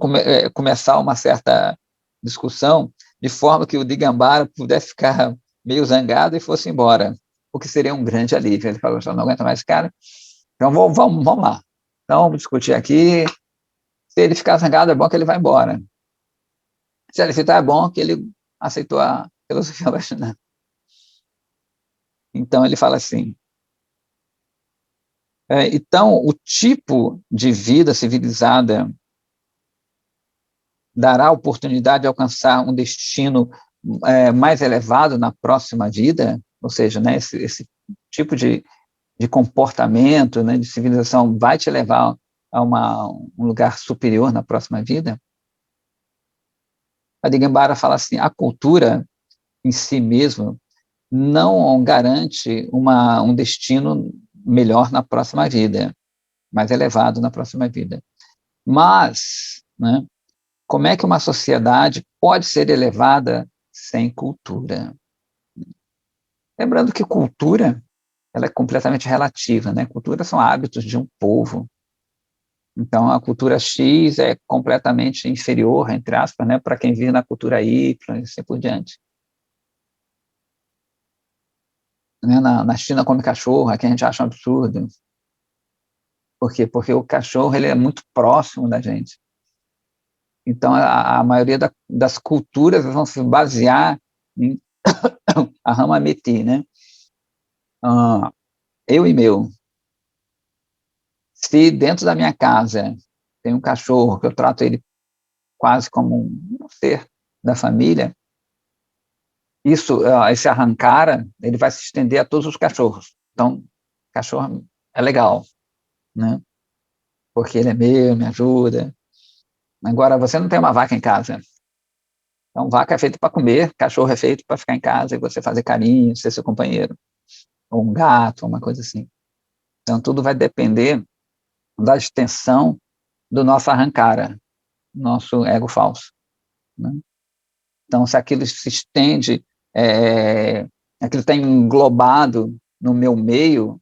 começar uma certa discussão, de forma que o Digambara pudesse ficar meio zangado e fosse embora, o que seria um grande alívio. Ele falou, já não aguento mais esse cara, então vamos lá. Então, vamos discutir aqui. Se ele ficar zangado, é bom que ele vá embora. Se ele ficar, é bom que ele aceitou a filosofia Vaishnava. Então, ele fala assim, então, o tipo de vida civilizada dará a oportunidade de alcançar um destino mais elevado na próxima vida, ou seja, né, esse tipo de comportamento, né, de civilização vai te levar a um lugar superior na próxima vida. A Digambara fala assim, a cultura em si mesma não garante um destino melhor na próxima vida, mais elevado na próxima vida. Mas, né, como é que uma sociedade pode ser elevada sem cultura? Lembrando que cultura ela é completamente relativa, né? Cultura são hábitos de um povo. Então, a cultura X é completamente inferior, entre aspas, né, para quem vive na cultura Y e assim por diante. Né? Na China come cachorro, aqui a gente acha um absurdo. Por quê? Porque o cachorro ele é muito próximo da gente. Então, a maioria das culturas vão se basear em Ahamameti, né? Eu e meu. Se dentro da minha casa tem um cachorro que eu trato ele quase como um ser da família, esse arrancara, ele vai se estender a todos os cachorros. Então, cachorro é legal, né? Porque ele é meu, me ajuda. Agora, você não tem uma vaca em casa. Então, vaca é feita para comer, cachorro é feito para ficar em casa e você fazer carinho, ser seu companheiro. Ou um gato, uma coisa assim. Então, tudo vai depender da extensão do nosso arrancara, nosso ego falso. Né? Então, se aquilo se estende, aquilo está englobado no meu meio,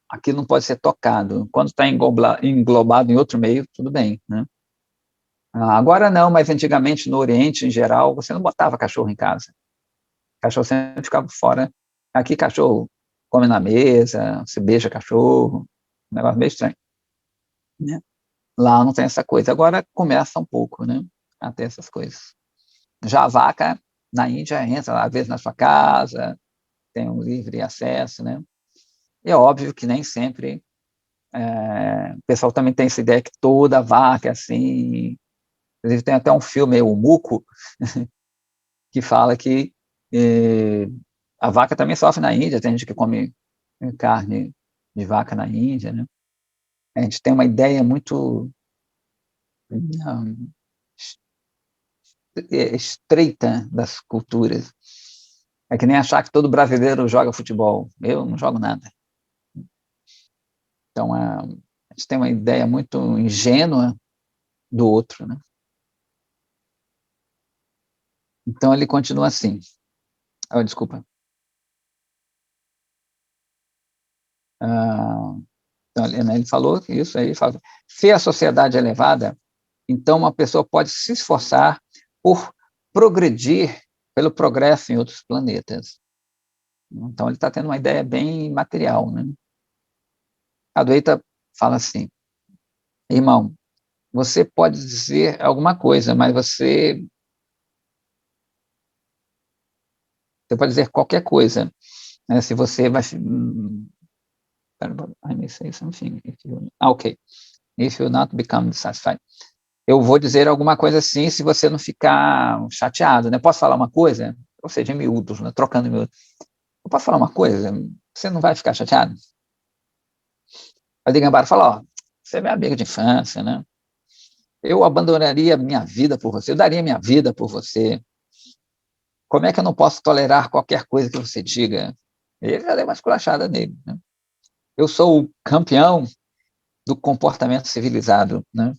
aquilo não pode ser tocado. Quando está englobado em outro meio, tudo bem. Né? Agora não, mas antigamente no Oriente, em geral, você não botava cachorro em casa. O cachorro sempre ficava fora. Aqui, cachorro come na mesa, se beija cachorro, um negócio meio estranho. Né? Lá não tem essa coisa. Agora começa um pouco, né, a ter essas coisas. Já a vaca, na Índia, entra, às vezes, na sua casa, tem um livre acesso, né? E é óbvio que nem sempre o pessoal também tem essa ideia que toda vaca é assim. Inclusive, tem até um filme, o Muco, que fala que a vaca também sofre na Índia, tem gente que come carne de vaca na Índia, né? A gente tem uma ideia muito estreita das culturas. É que nem achar que todo brasileiro joga futebol. Eu não jogo nada. Então, a gente tem uma ideia muito ingênua do outro, né? Então, ele continua assim. Desculpa. Então, ele falou isso aí. Fala, se a sociedade é elevada, então uma pessoa pode se esforçar por progredir pelo progresso em outros planetas. Então, ele está tendo uma ideia bem material, né? A Adwaita fala assim, irmão, você pode dizer alguma coisa, mas você pode dizer qualquer coisa, né? Se você vai... I may say something. Ok. If you not become satisfied. Eu vou dizer alguma coisa assim se você não ficar chateado, né? Posso falar uma coisa? Ou seja, em miúdos, né? Trocando em miúdos. Eu posso falar uma coisa? Você não vai ficar chateado? A Digambara fala, ó, você é minha amiga de infância, né? Eu abandonaria minha vida por você, eu daria minha vida por você. Como é que eu não posso tolerar qualquer coisa que você diga? Ele já deu uma esculachada nele, né? Eu sou o campeão do comportamento civilizado, né?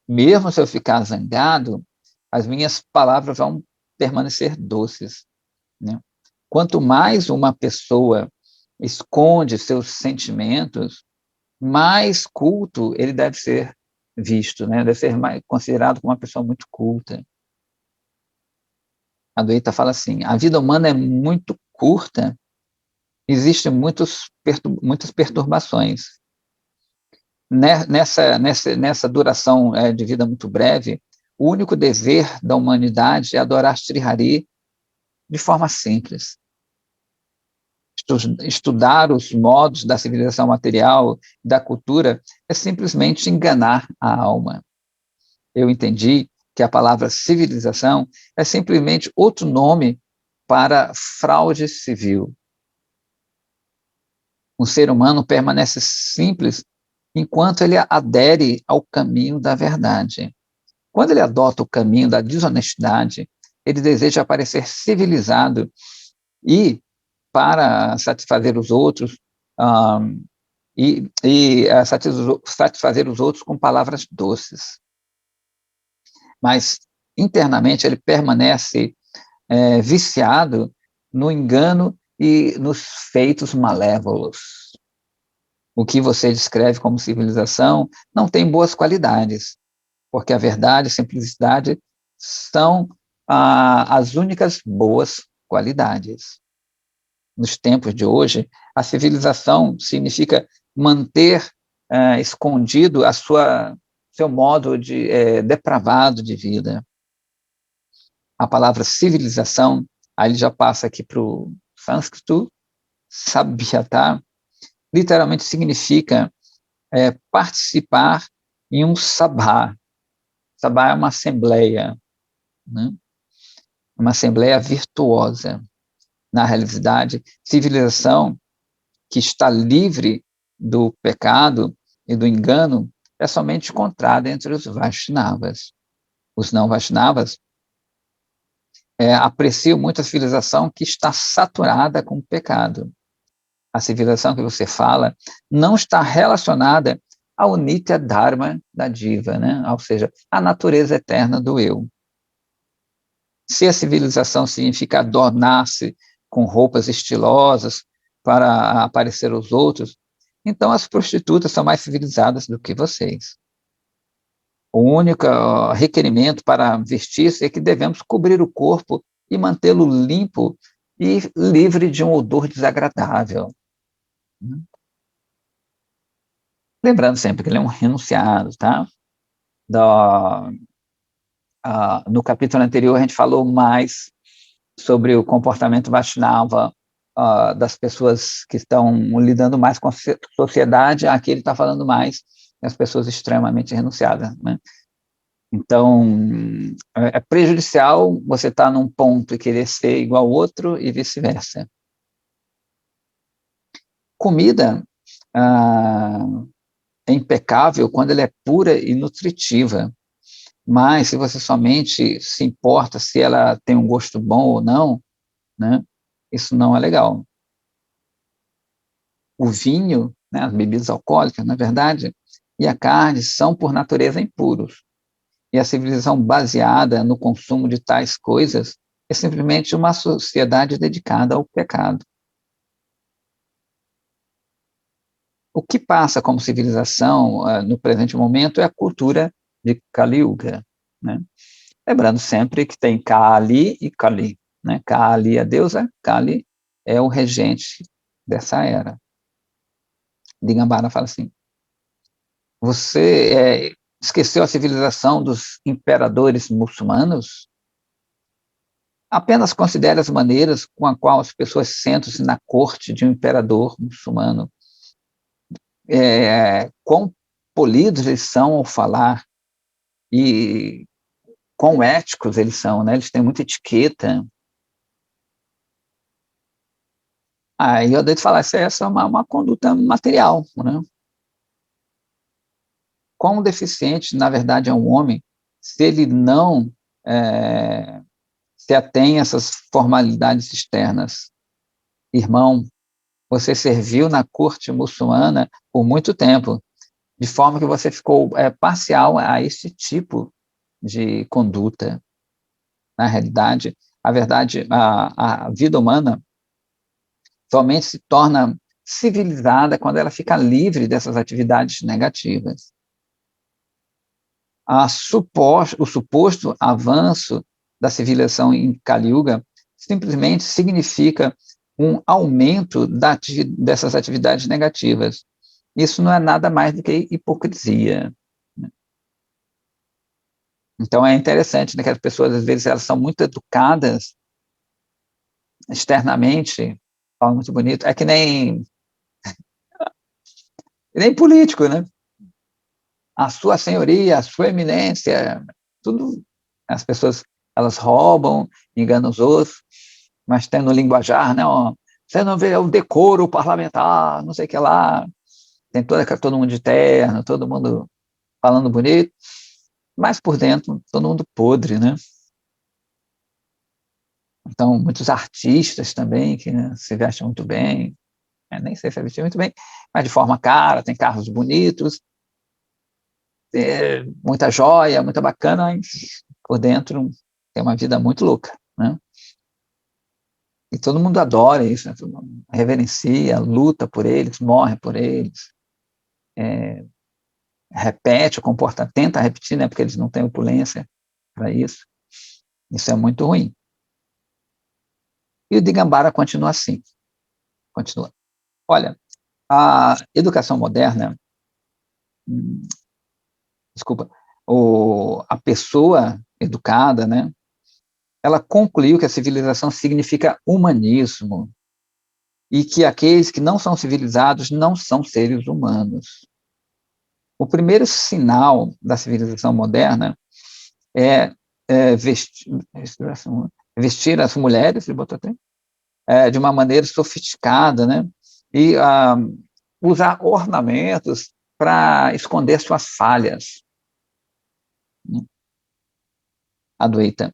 Mesmo se eu ficar zangado, as minhas palavras vão permanecer doces, né? Quanto mais uma pessoa esconde seus sentimentos, mais culto ele deve ser visto, né? Deve ser mais, considerado como uma pessoa muito culta. A Adwaita fala assim, a vida humana é muito curta, existem muitas perturbações. Nessa duração de vida muito breve, o único dever da humanidade é adorar Sri Hari de forma simples. Estudar os modos da civilização material, da cultura, é simplesmente enganar a alma. Eu entendi que a palavra civilização é simplesmente outro nome para fraude civil. Um ser humano permanece simples enquanto ele adere ao caminho da verdade. Quando ele adota o caminho da desonestidade, ele deseja parecer civilizado e, para satisfazer os outros, satisfazer os outros com palavras doces. Mas, internamente, ele permanece viciado no engano e nos feitos malévolos. O que você descreve como civilização não tem boas qualidades, porque a verdade e a simplicidade são as únicas boas qualidades. Nos tempos de hoje, a civilização significa manter escondido seu modo depravado de vida. A palavra civilização, aí ele já passa aqui para o sânscrito, sabhyata, literalmente significa participar em um sabha. Sabha é uma assembleia, né? Uma assembleia virtuosa. Na realidade, civilização que está livre do pecado e do engano é somente encontrada entre os Vaishnavas. Os não Vaishnavas apreciam muito a civilização que está saturada com o pecado. A civilização que você fala não está relacionada ao Nitya Dharma da diva, né? Ou seja, a natureza eterna do eu. Se a civilização significa adornar-se com roupas estilosas para aparecer aos outros, então as prostitutas são mais civilizadas do que vocês. O único requerimento para vestir-se é que devemos cobrir o corpo e mantê-lo limpo e livre de um odor desagradável. Lembrando sempre que ele é um renunciado, tá? No capítulo anterior, a gente falou mais sobre o comportamento Vaishnava das pessoas que estão lidando mais com a sociedade. Aqui ele está falando mais das pessoas extremamente renunciadas, né? Então, é prejudicial você estar num ponto e querer ser igual ao outro e vice-versa. Comida é impecável quando ela é pura e nutritiva, mas se você somente se importa se ela tem um gosto bom ou não, né, isso não é legal. O vinho, né, as bebidas alcoólicas, na verdade, e a carne são, por natureza, impuros. E a civilização baseada no consumo de tais coisas é simplesmente uma sociedade dedicada ao pecado. O que passa como civilização no presente momento é a cultura de Kali Yuga, né? Lembrando sempre que tem Kali e Kali, né? Kali é a deusa, Kali é o regente dessa era. Digambara fala assim, você esqueceu a civilização dos imperadores muçulmanos? Apenas considere as maneiras com a qual as pessoas sentam-se na corte de um imperador muçulmano. Quão polidos eles são ao falar e quão éticos eles são, né? Eles têm muita etiqueta. Aí eu devo falar, essa é uma conduta material, né? Quão deficiente, na verdade, é um homem se ele não se atém a essas formalidades externas. Irmão, você serviu na corte muçulmana por muito tempo, de forma que você ficou parcial a esse tipo de conduta. Na realidade, a vida humana somente se torna civilizada quando ela fica livre dessas atividades negativas. O suposto avanço da civilização em Kali Yuga simplesmente significa um aumento dessas atividades negativas. Isso não é nada mais do que hipocrisia. Então é interessante, né, que as pessoas, às vezes, elas são muito educadas externamente, falam muito bonito, é que nem político, né? A sua senhoria, a sua eminência, tudo, as pessoas, elas roubam, enganam os outros, mas tem no linguajar, né, ó, você não vê o decoro parlamentar, não sei o que lá, tem todo mundo de terno, todo mundo falando bonito, mas por dentro, todo mundo podre, né? Então, muitos artistas também, que, né, se vestem muito bem, nem sei se vestem muito bem, mas de forma cara, tem carros bonitos, muita joia, muita bacana, mas por dentro tem uma vida muito louca, né? E todo mundo adora isso, né? Todo mundo reverencia, luta por eles, morre por eles, repete o comportamento, tenta repetir, né? Porque eles não têm opulência para isso. Isso é muito ruim. E o Digambara continua assim, continua. Olha, a educação moderna, desculpa, a pessoa educada, né? Ela concluiu que a civilização significa humanismo e que aqueles que não são civilizados não são seres humanos. O primeiro sinal da civilização moderna é vestir as mulheres, ele botou até, de uma maneira sofisticada, né? E usar ornamentos para esconder suas falhas. Adwaita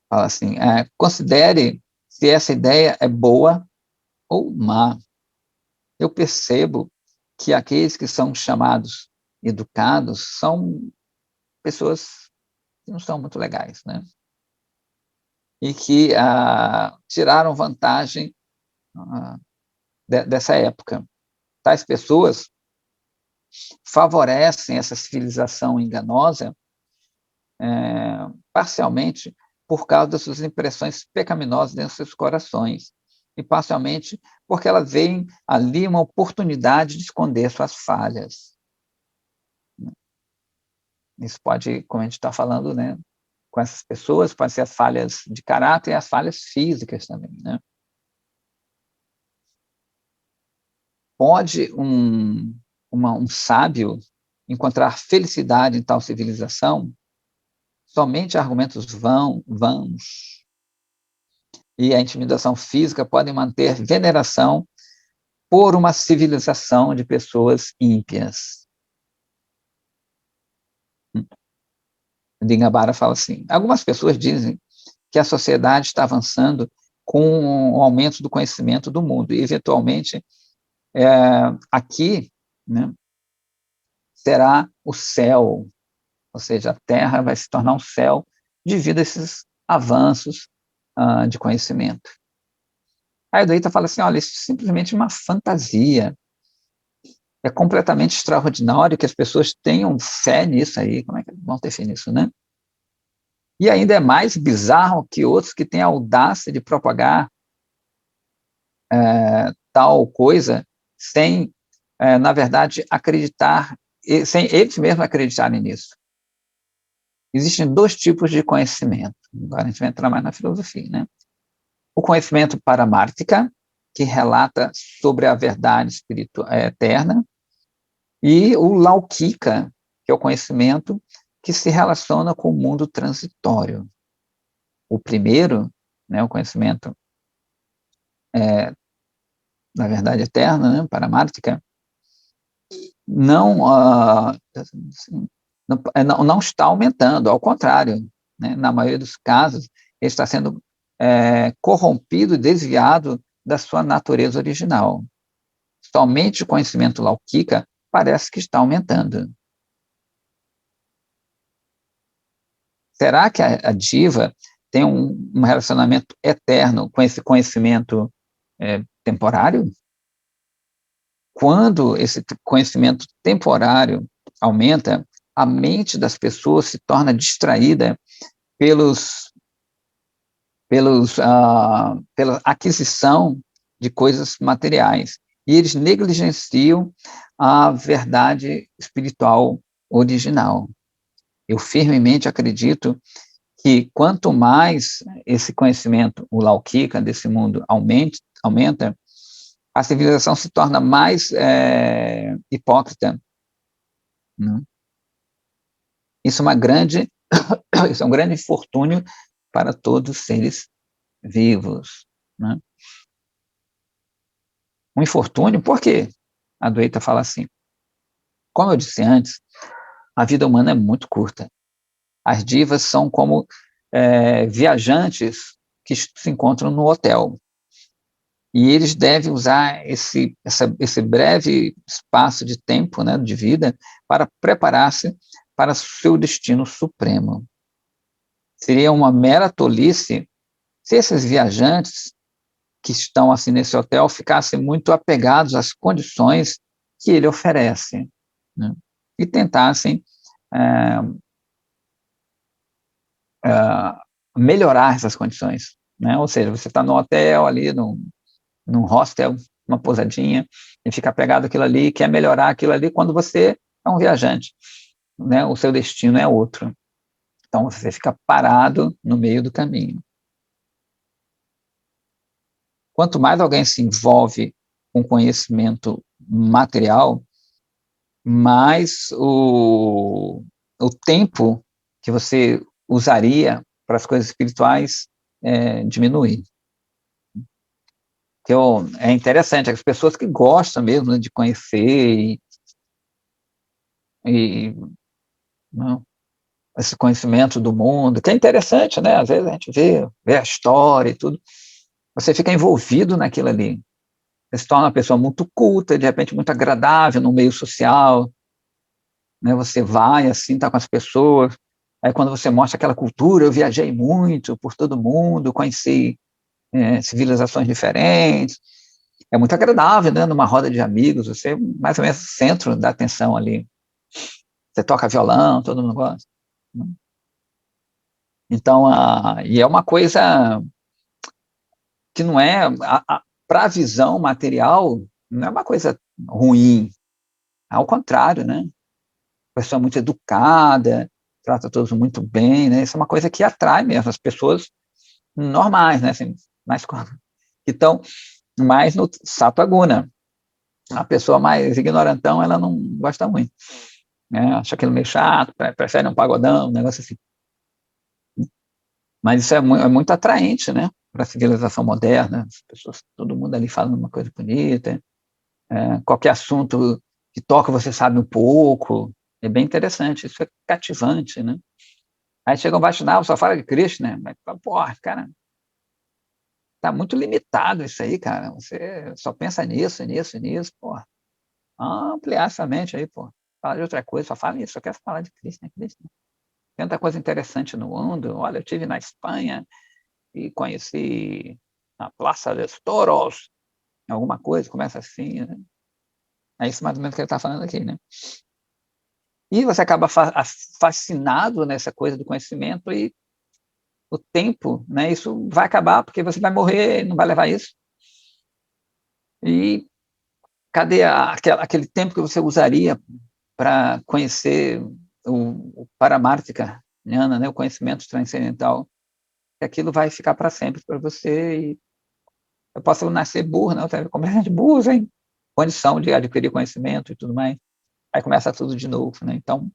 fala assim, considere se essa ideia é boa ou má. Eu percebo que aqueles que são chamados educados são pessoas que não são muito legais, né? E que tiraram vantagem dessa época. Tais pessoas favorecem essa civilização enganosa parcialmente por causa das suas impressões pecaminosas dentro dos seus corações e parcialmente porque elas veem ali uma oportunidade de esconder suas falhas. Isso pode, como a gente está falando, né, com essas pessoas, pode ser as falhas de caráter e as falhas físicas também, né? Pode um sábio encontrar felicidade em tal civilização? Somente argumentos vãos e a intimidação física podem manter veneração por uma civilização de pessoas ímpias. Dingabara fala assim, algumas pessoas dizem que a sociedade está avançando com o aumento do conhecimento do mundo, e eventualmente aqui, né, será o céu, ou seja, a Terra vai se tornar um céu devido a esses avanços de conhecimento. Aí o Deita fala assim, olha, isso é simplesmente uma fantasia, é completamente extraordinário que as pessoas tenham fé nisso aí, como é que vão ter fé nisso, né? E ainda é mais bizarro que outros que têm a audácia de propagar tal coisa sem, na verdade, acreditar, sem eles mesmos acreditarem nisso. Existem dois tipos de conhecimento. Agora a gente vai entrar mais na filosofia, né? O conhecimento paramártica, que relata sobre a verdade espiritual eterna, e o laukika, que é o conhecimento que se relaciona com o mundo transitório. O primeiro, né, o conhecimento da verdade eterna, né, paramártica, não, não está aumentando, ao contrário, né, na maioria dos casos, ele está sendo corrompido e desviado da sua natureza original. Somente o conhecimento laukika parece que está aumentando. Será que a diva tem um relacionamento eterno com esse conhecimento temporário? quando esse conhecimento temporário aumenta, a mente das pessoas se torna distraída pela aquisição de coisas materiais. E eles negligenciam a verdade espiritual original. Eu firmemente acredito que quanto mais esse conhecimento, o Laukika, desse mundo aumenta, a civilização se torna mais hipócrita. Né? Isso é um grande infortúnio para todos os seres vivos. Né? Um infortúnio, por quê? A Adwaita fala assim, como eu disse antes, a vida humana é muito curta. As divas são como viajantes que se encontram no hotel. E eles devem usar esse breve espaço de tempo, né, de vida, para preparar-se para seu destino supremo. Seria uma mera tolice se esses viajantes que estão assim nesse hotel ficassem muito apegados às condições que ele oferece, né, e tentassem melhorar essas condições. Né? Ou seja, você está no hotel ali, num hostel, uma pousadinha, e fica apegado àquilo ali, quer melhorar aquilo ali quando você é um viajante, né? O seu destino é outro. Então, você fica parado no meio do caminho. Quanto mais alguém se envolve com conhecimento material, mais o tempo que você usaria para as coisas espirituais diminui. Então, é interessante, as pessoas que gostam mesmo, né, de conhecer não, esse conhecimento do mundo, que é interessante, né? Às vezes a gente vê a história e tudo, você fica envolvido naquilo ali. Você se torna uma pessoa muito culta, de repente muito agradável no meio social, né? Você vai assim, está com as pessoas, aí quando você mostra aquela cultura, eu viajei muito por todo mundo, conheci civilizações diferentes, é muito agradável, né? Numa roda de amigos, você é mais ou menos o centro da atenção ali. Você toca violão, todo mundo gosta. Né? Então, e é uma coisa que não é, para a visão material, não é uma coisa ruim, ao contrário, né? A pessoa muito educada, trata todos muito bem, né? Isso é uma coisa que atrai mesmo as pessoas normais, né? Assim, mais, que estão mais no Sattva-guna. A pessoa mais ignorantão, ela não gosta muito. Né? Acha aquilo meio chato, prefere um pagodão, um negócio assim. Mas isso é muito atraente, né? Para a civilização moderna, as pessoas, todo mundo ali falando uma coisa bonita, qualquer assunto que toca você sabe um pouco, é bem interessante, isso é cativante, né? Aí chega um Vaishnava, só fala de Krishna, mas, porra, cara, tá muito limitado isso aí, cara, você só pensa nisso, nisso, nisso, porra, ampliar essa mente aí, porra, fala de outra coisa, só fala isso, só quer falar de Krishna, Krishna. Tanta coisa interessante no mundo, olha, eu estive na Espanha e conheci a Praça dos Toros, alguma coisa, começa assim, né? É isso mais ou menos que ele está falando aqui, né? E você acaba fascinado nessa coisa do conhecimento e o tempo, né? Isso vai acabar porque você vai morrer, não vai levar isso. E cadê aquele tempo que você usaria para conhecer o Paramartika Jnana, né? O conhecimento transcendental? Aquilo vai ficar para sempre para você. E eu posso nascer burro, não? Eu tenho completamente burro, sem condição de adquirir conhecimento e tudo mais. Aí começa tudo de novo, né? Então,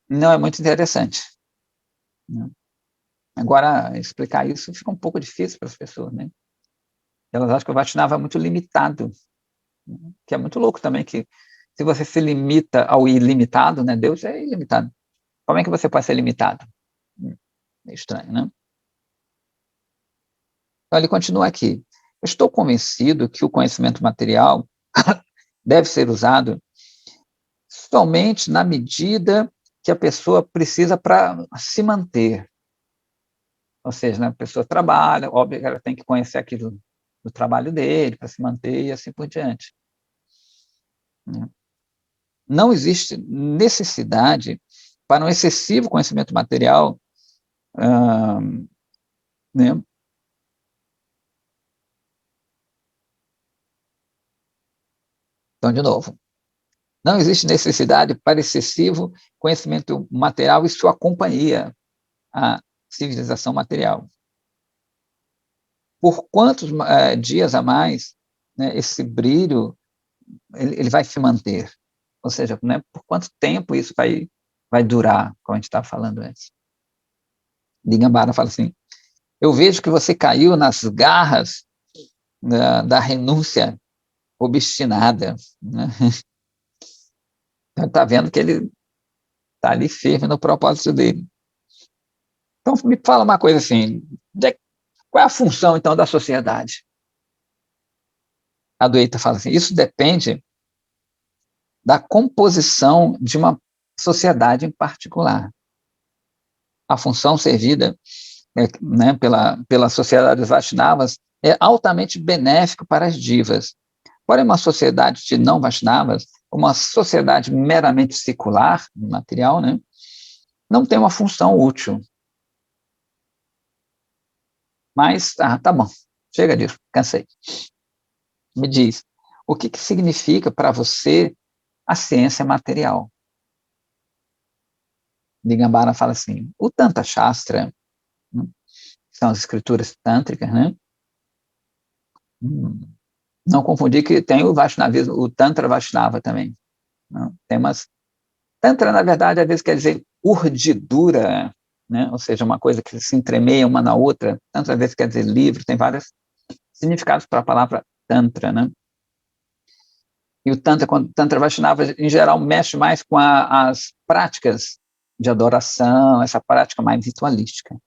não é muito interessante. Né? Agora, explicar isso fica um pouco difícil para as pessoas, né? Elas acham que o Vaishnava é muito limitado, né? Que é muito louco também, que se você se limita ao ilimitado, né? Deus é ilimitado. Como é que você pode ser limitado? É estranho, né? Então, ele continua aqui. Eu estou convencido que o conhecimento material deve ser usado somente na medida que a pessoa precisa para se manter. Ou seja, né, a pessoa trabalha, óbvio que ela tem que conhecer aquilo do trabalho dele para se manter e assim por diante. né? Não existe necessidade para um excessivo conhecimento material, né? Então, de novo, não existe necessidade para excessivo conhecimento material e sua companhia, a civilização material. Por quantos dias a mais, né, esse brilho ele vai se manter? Ou seja, né, por quanto tempo isso vai durar, como a gente estava falando antes? Digambara fala assim, eu vejo que você caiu nas garras da renúncia obstinada, né? Está vendo que ele está ali firme no propósito dele. Então, me fala uma coisa assim, qual é a função, então, da sociedade? A Adwaita fala assim, isso depende da composição de uma sociedade em particular. A função servida né, pela sociedade dos Vaishnavas é altamente benéfico para as divas. Porém, uma sociedade de não Vaishnavas, uma sociedade meramente secular, material, né, não tem uma função útil. Mas, tá bom, chega disso, cansei. Me diz, o que significa para você a ciência material? Digambara fala assim, o Tantra Shastra, né, são as escrituras tântricas, né? Não confundir que tem o Vaishnavismo, o Tantra Vaishnava também. Não? Tem umas... Tantra, na verdade, às vezes quer dizer urdidura, né? Ou seja, uma coisa que se entremeia uma na outra. Tantra, às vezes, quer dizer livro, tem vários significados para a palavra Tantra, né? E o Tantra Vaishnava, em geral, mexe mais com as práticas de adoração, essa prática mais ritualística.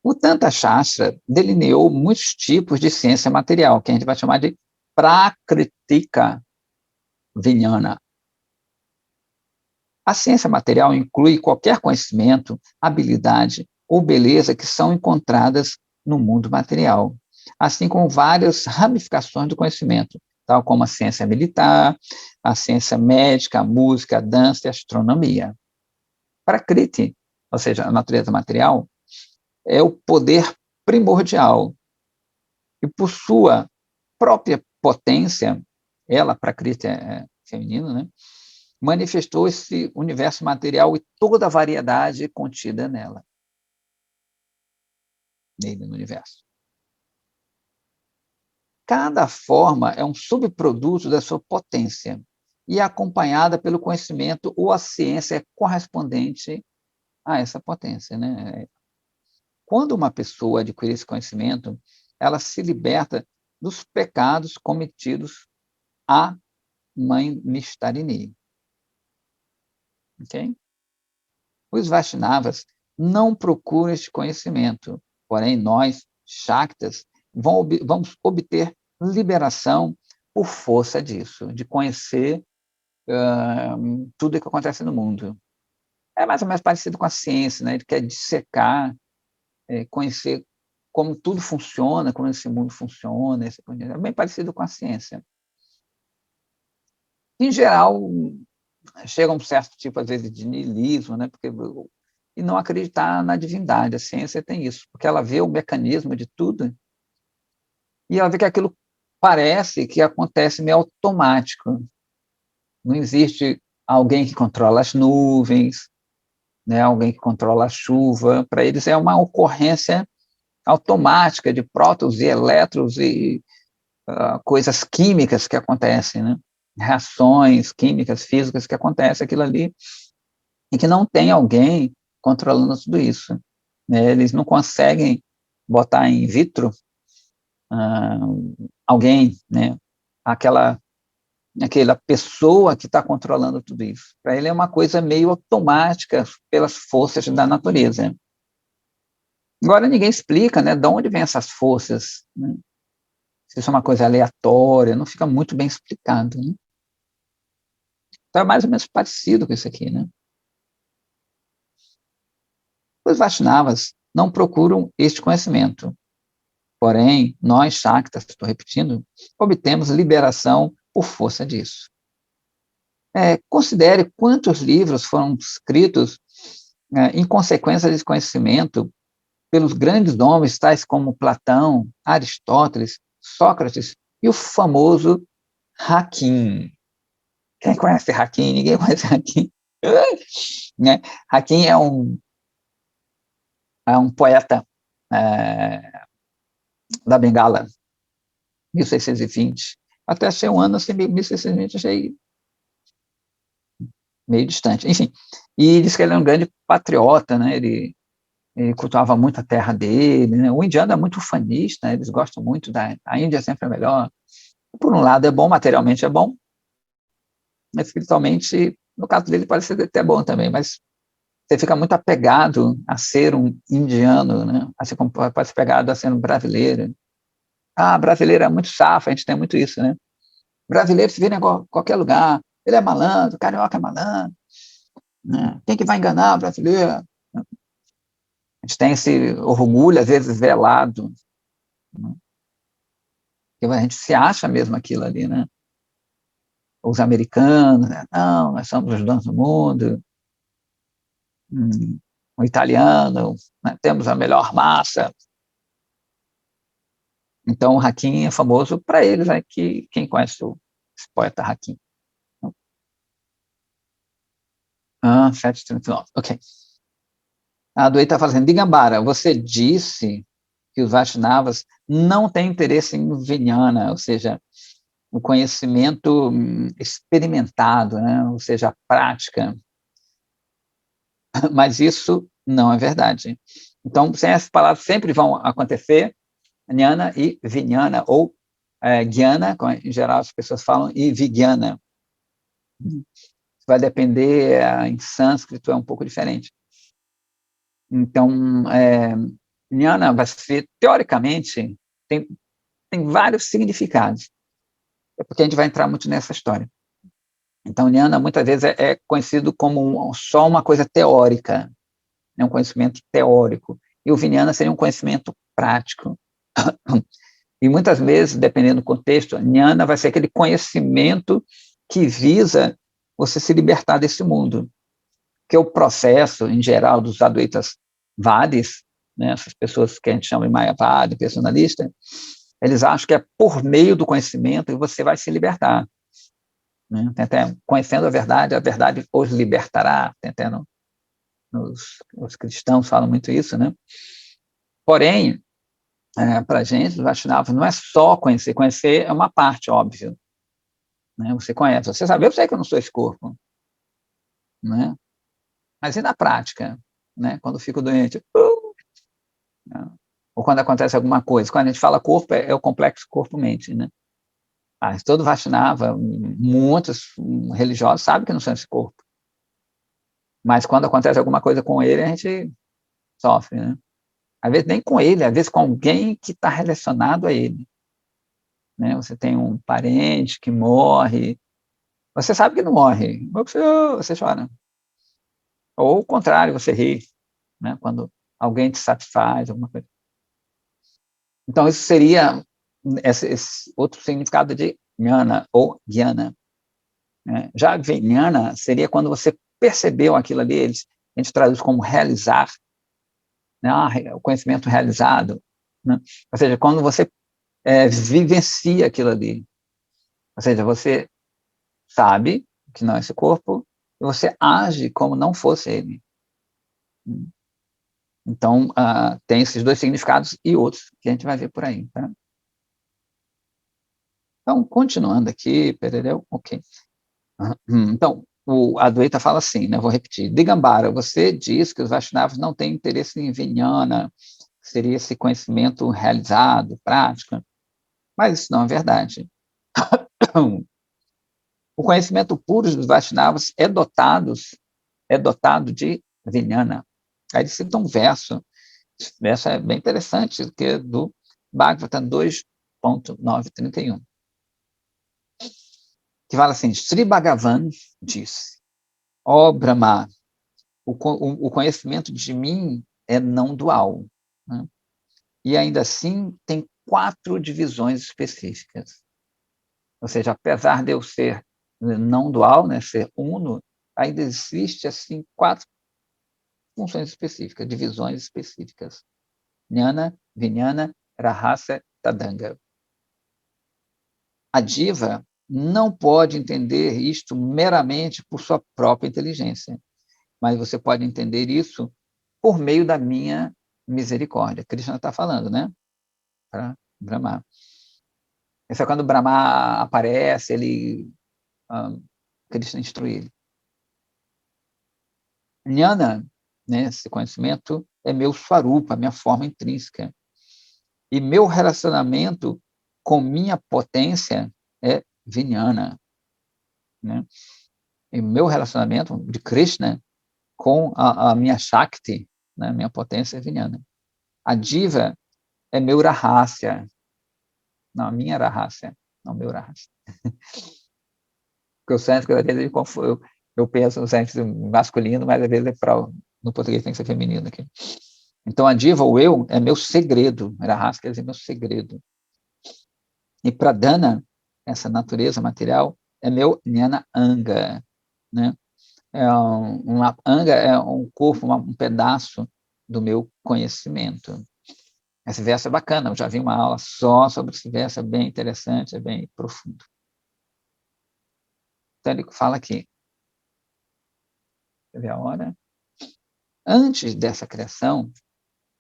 O Tantra Shastra delineou muitos tipos de ciência material, que a gente vai chamar de Prakritika Vijnana. A ciência material inclui qualquer conhecimento, habilidade ou beleza que são encontradas no mundo material, assim como várias ramificações do conhecimento, tal como a ciência militar, a ciência médica, a música, a dança e a astronomia. Prakriti, ou seja, a natureza material, é o poder primordial e, por sua própria potência, ela, Prakriti é feminino, né? Manifestou esse universo material e toda a variedade contida nele no universo. Cada forma é um subproduto da sua potência e é acompanhada pelo conhecimento ou a ciência correspondente a essa potência, né? Quando uma pessoa adquire esse conhecimento, ela se liberta dos pecados cometidos a Mãe Nistarini. Ok? Os Vaishnavas não procuram este conhecimento, porém nós, Shaktas, vamos obter liberação por força disso, de conhecer tudo o que acontece no mundo. É mais ou menos parecido com a ciência, né? Ele quer dissecar, conhecer como tudo funciona, como esse mundo funciona, é bem parecido com a ciência. Em geral, chega a um certo tipo, às vezes, de niilismo, né? E não acreditar na divindade. A ciência tem isso, porque ela vê o mecanismo de tudo e ela vê que aquilo parece que acontece meio automático. Não existe alguém que controla as nuvens, né? Alguém que controla a chuva. Para eles é uma ocorrência automática de prótons e elétrons e coisas químicas que acontecem, né? Reações químicas, físicas que acontecem aquilo ali e que não tem alguém controlando tudo isso, né? Eles não conseguem botar in vitro alguém, né? Aquela pessoa que está controlando tudo isso. Para ele é uma coisa meio automática pelas forças da natureza. Agora ninguém explica, né? De onde vêm essas forças, né? Se isso é uma coisa aleatória, não fica muito bem explicado, né? Então é mais ou menos parecido com isso aqui, né? Os Vaishnavas não procuram este conhecimento. Porém, nós, Shaktas, estou repetindo, obtemos liberação por força disso. Considere quantos livros foram escritos em consequência desse conhecimento pelos grandes nomes, tais como Platão, Aristóteles, Sócrates e o famoso Hakim. Quem conhece Hakim? Ninguém conhece Hakim. Né? Hakim é um poeta da Bengala, 1620. Até achei um ano assim, 1620, achei meio distante. Enfim, e diz que ele é um grande patriota, né? Ele cultuava muito a terra dele, né? O indiano é muito ufanista, né? Eles gostam muito a Índia sempre é melhor. Por um lado é bom, materialmente é bom, mas espiritualmente, no caso dele, parece ser até bom também, mas você fica muito apegado a ser um indiano, né? Assim como pode ser apegado a ser um brasileiro. Brasileiro é muito safo, a gente tem muito isso, né? Brasileiro se vê em qualquer lugar, ele é malandro, carioca é malandro, né? Quem que vai enganar o brasileiro? A gente tem esse orgulho, às vezes, velado, né? Que a gente se acha mesmo aquilo ali, né? Os americanos, né? Não, nós somos os donos do mundo, o italiano, né? Temos a melhor massa. Então, o Hakim é famoso para eles, né? Que quem conhece esse poeta Hakim? 739, ok. A Adwaita está fazendo, Digambara, você disse que os Vaishnavas não têm interesse em Vijnana, ou seja, o conhecimento experimentado, né? Ou seja, a prática, mas isso não é verdade. Então, essas palavras sempre vão acontecer, Jnana e Vijnana, ou Jnana, em geral as pessoas falam, e Vijnana. Vai depender, em sânscrito é um pouco diferente. Então, Jnana vai ser, teoricamente, tem vários significados, é porque a gente vai entrar muito nessa história. Então, Jnana muitas vezes é conhecido como só uma coisa teórica, né, um conhecimento teórico, e o Vijnana seria um conhecimento prático. E muitas vezes, dependendo do contexto, Jnana vai ser aquele conhecimento que visa você se libertar desse mundo, que é o processo, em geral, dos Advaitas Vadis, né, essas pessoas que a gente chama de Mayavadi, personalista, eles acham que é por meio do conhecimento que você vai se libertar. Né? Conhecendo a verdade os libertará. Os cristãos falam muito isso, né? Porém, para a gente, os Vaishnavas, não é só conhecer. Conhecer é uma parte, óbvio. Né? Você conhece, você sabe, eu sei que eu não sou esse corpo. Né? Mas e na prática? Né? Quando eu fico doente, né? Ou quando acontece alguma coisa. Quando a gente fala corpo, é o complexo corpo-mente. Né? Todo Vaishnava, muitos religiosos sabem que não são esse corpo. Mas quando acontece alguma coisa com ele, a gente sofre. Né? Às vezes nem com ele, às vezes com alguém que está relacionado a ele. Né? Você tem um parente que morre, você sabe que não morre, mas você chora. Ou o contrário, você ri, né? Quando alguém te satisfaz, alguma coisa. Então, isso seria esse outro significado de jnana ou jnana. Né? Já vijnana seria quando você percebeu aquilo ali, a gente traduz como realizar, né? O conhecimento realizado. Né? Ou seja, quando você vivencia aquilo ali. Ou seja, você sabe que não é esse corpo, e você age como não fosse ele. Então, tem esses dois significados e outros que a gente vai ver por aí. Tá? Então, continuando aqui, perereu, ok. Então, o Adwaita fala assim, né, vou repetir, Digambara, você diz que os Vaishnavas não têm interesse em Vijnana, que seria esse conhecimento realizado, prático, mas isso não é verdade. O conhecimento puro dos Vaishnavas é dotado de Vijnana. Aí ele cita um verso, esse verso é bem interessante, que é do Bhagavatam 2.931, que fala assim, Sri Bhagavan disse, ó Brahma, o conhecimento de mim é não dual. Né? e ainda assim tem 4 divisões específicas. Ou seja, apesar de eu ser não dual, né, ser uno, ainda existe assim 4 funções específicas, divisões específicas. Jnana, Vijnana, Rahasya, Tadanga. A diva não pode entender isto meramente por sua própria inteligência, mas você pode entender isso por meio da minha misericórdia. Krishna está falando, né? Para Brahma. Isso é quando Brahma aparece, ele Krishna instrui ele. Jnana, né, esse conhecimento, é meu swarupa, minha forma intrínseca. E meu relacionamento com minha potência é Vijnana. Né? E meu relacionamento de Krishna com a minha Shakti, né, minha potência é Vijnana. A diva é meu Rahasya. Não, a minha Rahasya, não meu Rahasya. Porque o sânscrito, às vezes, eu penso no sânscrito masculino, mas às vezes no português tem que ser feminino aqui. Então, a diva, o eu, é meu segredo. Rahasya quer dizer meu segredo. E Pradana, essa natureza material, é meu Jnana Anga. Né? Uma anga é um corpo, um pedaço do meu conhecimento. Esse verso é bacana, eu já vi uma aula só sobre esse verso, é bem interessante, é bem profundo. Então ele fala aqui, quer ver a hora? Antes dessa criação,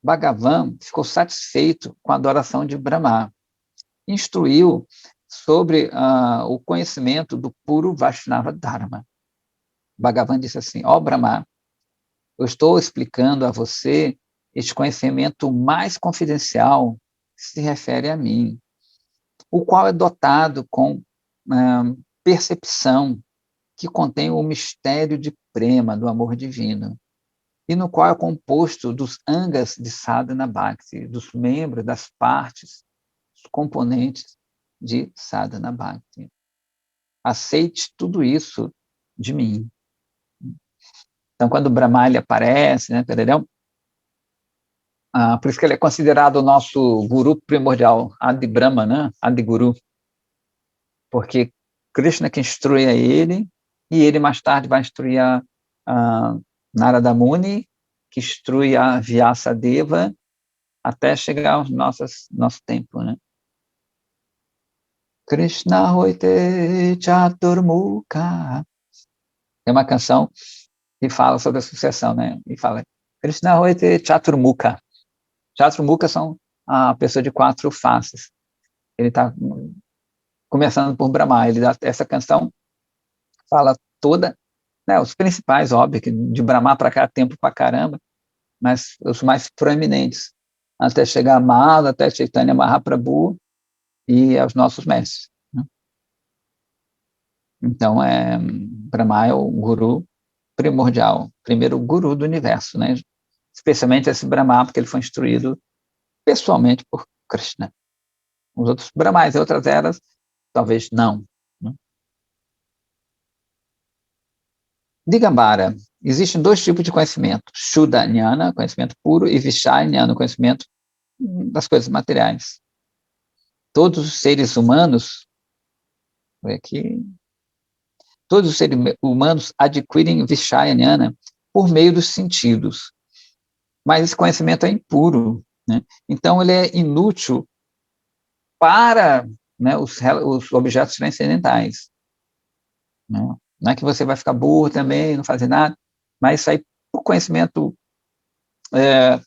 Bhagavan ficou satisfeito com a adoração de Brahma, instruiu sobre o conhecimento do puro Vaishnava Dharma. Bhagavan disse assim, ó Brahma, eu estou explicando a você este conhecimento mais confidencial que se refere a mim, o qual é dotado com percepção, que contém o mistério de prema, do amor divino, e no qual é composto dos angas de sadhana bhakti, dos membros, das partes, dos componentes de sadhana bhakti. Aceite tudo isso de mim. Então, quando o Brahma ele aparece, né, por isso que ele é considerado o nosso guru primordial, Adi Brahma, né? Adi Guru, porque Krishna que instrui a ele, e ele mais tarde vai instruir a Narada Muni, que instrui a Vyasadeva, até chegar ao nosso tempo, né? Krishna hoite chaturmukha. Tem uma canção que fala sobre a sucessão, né? E fala, Krishna hoite chaturmukha. Chaturmukha são a pessoa de 4 faces. Ele está começando por Brahma. Essa canção fala toda, né, os principais, óbvio, que de Brahma para cá tempo para caramba, mas os mais proeminentes, até chegar a Mala, até Chaitanya Mahaprabhu e aos nossos mestres. Né? Então, Brahma é o guru primordial, primeiro guru do universo, né? Especialmente esse Brahma, porque ele foi instruído pessoalmente por Krishna. Os outros Brahmas e outras eras, talvez não. Né? Digambara, existem 2 tipos de conhecimento, Shuddha Jnana, conhecimento puro, e Vishaya Jnana, conhecimento das coisas materiais. Todos os seres humanos, todos os seres humanos adquirem Vishaya Jnana por meio dos sentidos, mas esse conhecimento é impuro, né? Então ele é inútil para, né, os objetos transcendentais. Né? Não é que você vai ficar burro também, não fazer nada, mas isso aí, o conhecimento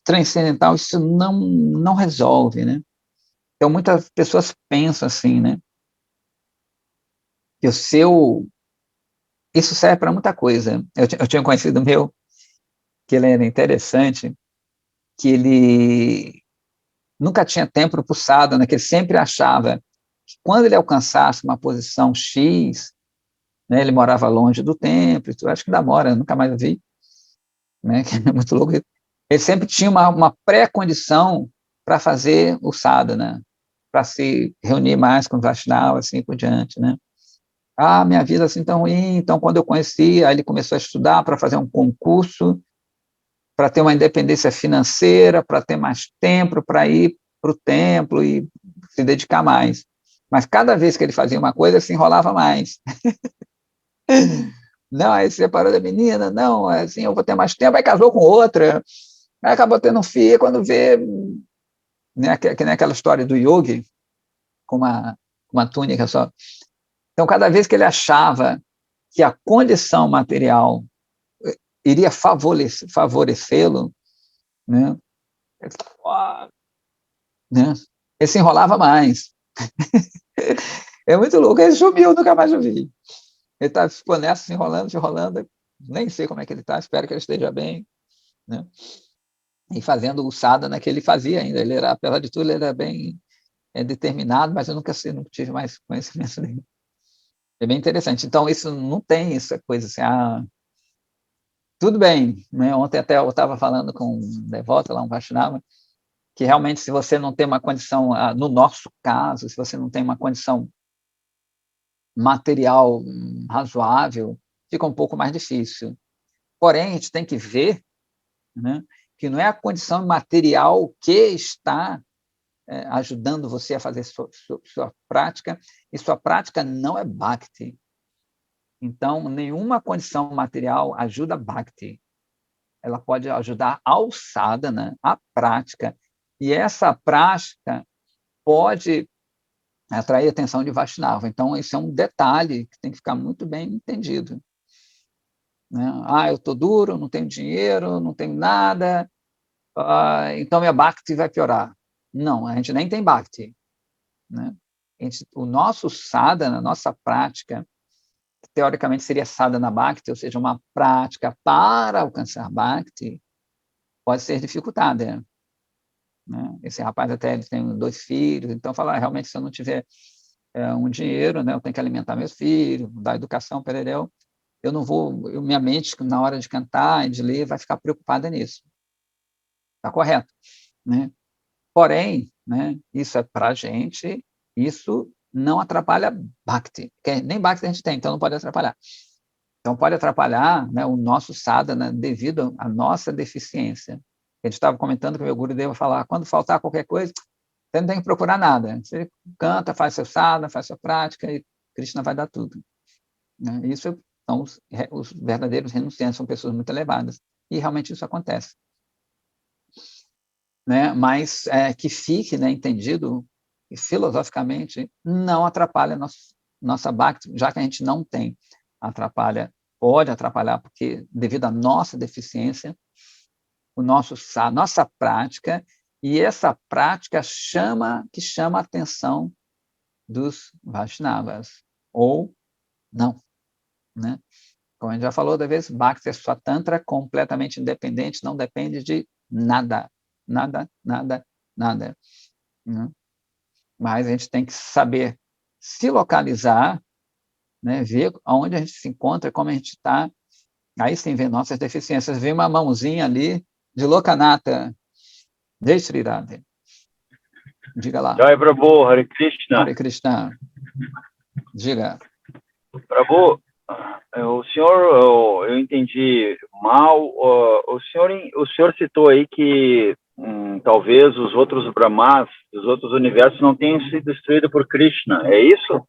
transcendental, isso não resolve, né? Então, muitas pessoas pensam assim, né? Que isso serve para muita coisa. Eu tinha um conhecido meu, que ele era interessante, que ele nunca tinha tempo para o sadhana, que ele sempre achava que quando ele alcançasse uma posição X, né, ele morava longe do templo, acho que ainda mora, nunca mais vi, né, que é muito louco. Ele sempre tinha uma pré-condição para fazer o sadhana, para se reunir mais com o Vaishnava, assim por diante, né? Minha vida assim tão ruim, então quando eu conheci, aí ele começou a estudar para fazer um concurso, para ter uma independência financeira, para ter mais tempo, para ir para o templo e se dedicar mais. Mas cada vez que ele fazia uma coisa, se enrolava mais. Não, aí se separou da menina, não, assim, eu vou ter mais tempo, aí casou com outra, aí acabou tendo um filho, quando vê, né, que nem aquela história do yogi, com uma túnica só. Então, cada vez que ele achava que a condição material iria favorecê-lo, né, né, ele se enrolava mais. É muito louco, ele sumiu, nunca mais ouvi. Ele ficou nessa, se enrolando, nem sei como é que ele está, espero que ele esteja bem, né? E fazendo o sadhana que ele fazia ainda. Ele era, apesar de tudo, ele era bem determinado, mas eu nunca tive mais conhecimento dele. É bem interessante. Então, isso não tem essa coisa assim, tudo bem, né? Ontem até eu estava falando com um devoto lá, um Vaishnava, que realmente se você não tem uma condição, no nosso caso, se você não tem uma condição material razoável, fica um pouco mais difícil. Porém, a gente tem que ver, né, que não é a condição material que está ajudando você a fazer sua prática, e sua prática não é bhakti. Então, nenhuma condição material ajuda bhakti. Ela pode ajudar ao sadhana, a prática, e essa prática pode atrair a atenção de Vaishnava. Então, isso é um detalhe que tem que ficar muito bem entendido. Né? Eu estou duro, não tenho dinheiro, não tenho nada, então minha bhakti vai piorar. Não, a gente nem tem bhakti. Né? O nosso sadhana, a nossa prática, que teoricamente seria sadhana bhakti, ou seja, uma prática para alcançar bhakti, pode ser dificultada. Né? Esse rapaz até ele tem 2 filhos, então fala, realmente, se eu não tiver um dinheiro, né, eu tenho que alimentar meus filhos, dar educação, perereu, eu não vou, minha mente, na hora de cantar e de ler, vai ficar preocupada nisso. Está correto. Né? Porém, né, isso é para a gente, isso não atrapalha Bhakti, porque nem Bhakti a gente tem, então não pode atrapalhar. Então pode atrapalhar, né, o nosso sadhana devido à nossa deficiência. A gente estava comentando que o meu Gurudeva falar, quando faltar qualquer coisa, você não tem que procurar nada. Você canta, faz seu sadhana, faz sua prática, e Krishna vai dar tudo. Né? Isso são os verdadeiros renunciantes, são pessoas muito elevadas. E realmente isso acontece. Né? Mas que fique, né, entendido que filosoficamente não atrapalha nossa bhakti, já que a gente não tem. Pode atrapalhar, porque devido à nossa deficiência, nossa prática, e essa prática chama a atenção dos Vaishnavas, ou não. Né? Como a gente já falou da vez, Bhakti é sua tantra completamente independente, não depende de nada. Nada, nada, nada. Né? Mas a gente tem que saber se localizar, né? Ver onde a gente se encontra, como a gente está, aí sim ver nossas deficiências. Vem uma mãozinha ali de Lokanatha, Jai Sri Radha. Diga lá. Jai Prabhu, Hare Krishna. Hare Krishna. Diga. Prabhu, o senhor, eu entendi mal, o senhor citou aí que talvez os outros Brahmas, os outros universos não tenham sido destruídos por Krishna, é isso?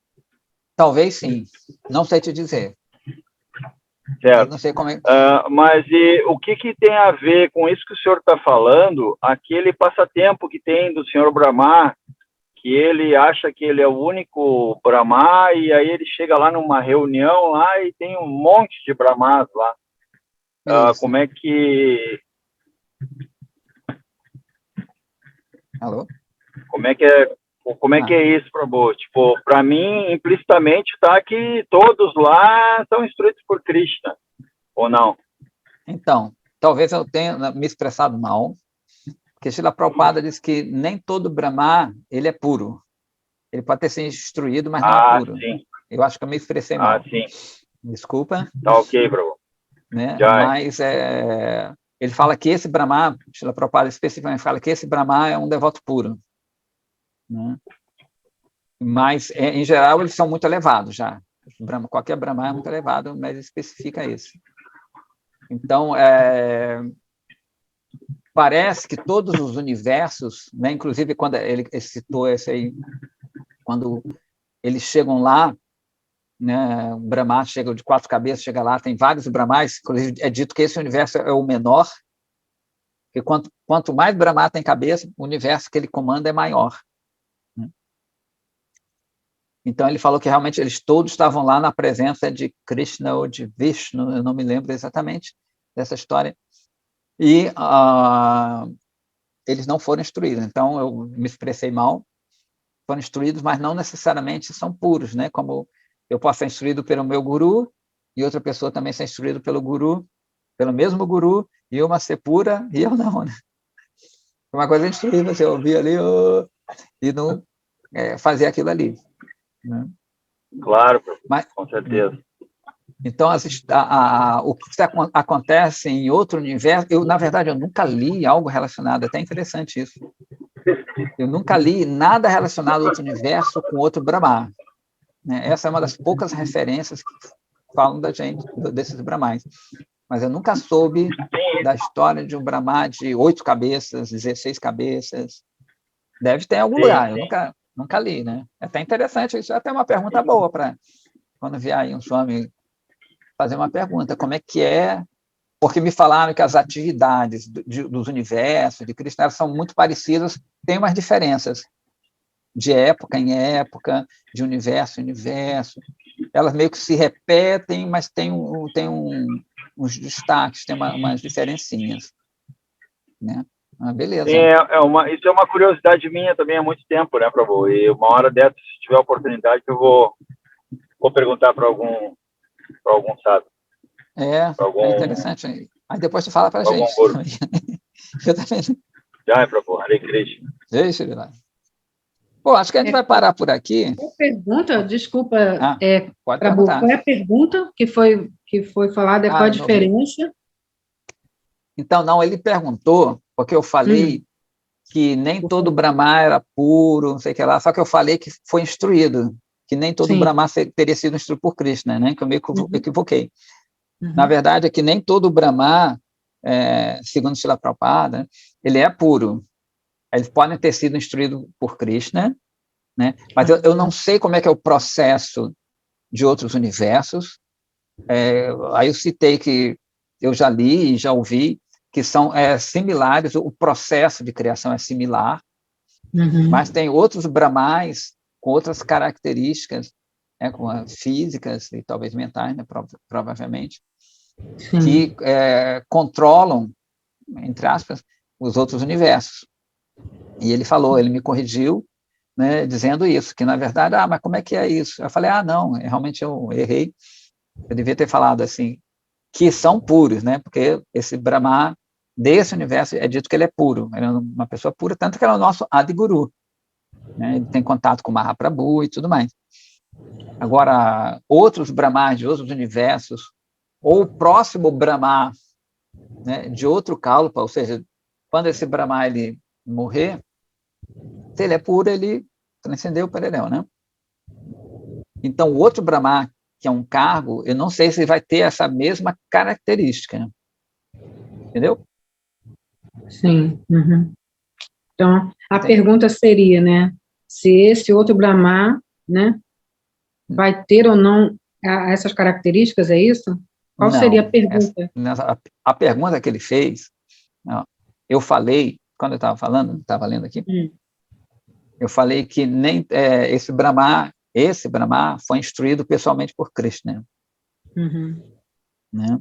Talvez sim, não sei te dizer. Certo. Não sei como é. Mas o que tem a ver com isso que o senhor está falando, aquele passatempo que tem do senhor Brahma, que ele acha que ele é o único Brahma, e aí ele chega lá numa reunião lá e tem um monte de Brahmas lá. Como é que... Alô? Como é que é isso, Prabhu? Tipo, para mim, implicitamente, tá que todos lá são instruídos por Krishna, ou não? Então, talvez eu tenha me expressado mal, porque Srila Prabhupada diz que nem todo Brahma ele é puro. Ele pode ter sido instruído, mas não é puro. Sim. Eu acho que eu me expressei mal. Sim. Desculpa. Tá ok, Prabhu. Né? Mas ele fala que esse Brahma, Srila Prabhupada especificamente fala que esse Brahma é um devoto puro. Né? Mas, em geral, eles são muito elevados já. Qualquer Brahma é muito elevado, mas especifica esse. Então, parece que todos os universos, né, inclusive quando ele citou esse aí, quando eles chegam lá, né, o Brahma chega de 4 cabeças, chega lá, tem vários Brahmas, inclusive é dito que esse universo é o menor, que quanto mais Brahma tem cabeça, o universo que ele comanda é maior. Então, ele falou que realmente eles todos estavam lá na presença de Krishna ou de Vishnu, eu não me lembro exatamente dessa história, e eles não foram instruídos. Então, eu me expressei mal, foram instruídos, mas não necessariamente são puros, né? Como eu posso ser instruído pelo meu guru, e outra pessoa também ser instruída pelo guru, pelo mesmo guru, e uma ser pura, e eu não, né? Uma coisa é instruir, você ouvir ali, e não fazer aquilo ali. Né? Claro, mas, com certeza. Então, o que acontece em outro universo, na verdade, eu nunca li algo relacionado, até interessante isso. Eu nunca li nada relacionado a outro universo com outro Brahma. Né? Essa é uma das poucas referências que falam da gente, desses Brahmais. Mas eu nunca soube da história de um Brahma de 8 cabeças, 16 cabeças. Deve ter em algum lugar, eu nunca li, né? É até interessante, isso é até uma pergunta boa para quando vier aí um Swami fazer uma pergunta, como é que é, porque me falaram que as atividades dos universos, de Krishna, são muito parecidas, tem umas diferenças de época em época, de universo em universo, elas meio que se repetem, mas tem uns destaques, tem umas diferencinhas, né? Beleza. Sim, isso é uma curiosidade minha também há muito tempo, né, Prabhu? E uma hora dessa, se tiver oportunidade, eu vou perguntar para algum sábio. É interessante. Aí depois tu fala para a gente. Eu também. Já, Prabhu, Hare Krishna. Deixa ele lá. Bom, acho que a gente vai parar por aqui. Pergunta, desculpa, pode Prabhu, perguntar. qual é a pergunta que foi falada? Qual a diferença? Então, não, ele perguntou, porque eu falei que nem todo Brahma era puro, não sei o que lá, só que eu falei que foi instruído, que nem todo Brahma teria sido instruído por Krishna, né? Que eu meio que equivoquei. Na verdade, é que nem todo Brahma, segundo Srila Prabhupada, ele é puro. Eles podem ter sido instruídos por Krishna, né? Mas eu não sei como é que é o processo de outros universos. Aí eu citei que eu já li e já ouvi que são similares, o processo de criação é similar, mas tem outros Brahmais com outras características, com as físicas e talvez mentais, né, provavelmente, que controlam, entre aspas, os outros universos. E ele me corrigiu, né, dizendo isso, que na verdade, mas como é que é isso? Eu falei, não, realmente eu errei, eu devia ter falado assim, que são puros, né, porque esse Brahma desse universo é dito que ele é puro, ele é uma pessoa pura, tanto que ele é o nosso Adiguru, né, ele tem contato com o Mahaprabhu e tudo mais. Agora, outros Brahmas de outros universos, ou o próximo Brahma, né, de outro Kalpa, ou seja, quando esse Brahma ele morrer, se ele é puro, ele transcendeu o Pereréu, né? Então, o outro Brahma, que é um cargo, eu não sei se vai ter essa mesma característica. Entendeu? Sim. Então, a pergunta seria, né, se esse outro Brahma, né, vai ter ou não essas características, é isso? Qual seria a pergunta? A pergunta que ele fez, eu falei, quando eu estava lendo aqui, eu falei que nem esse Brahma foi instruído pessoalmente por Krishna. Né?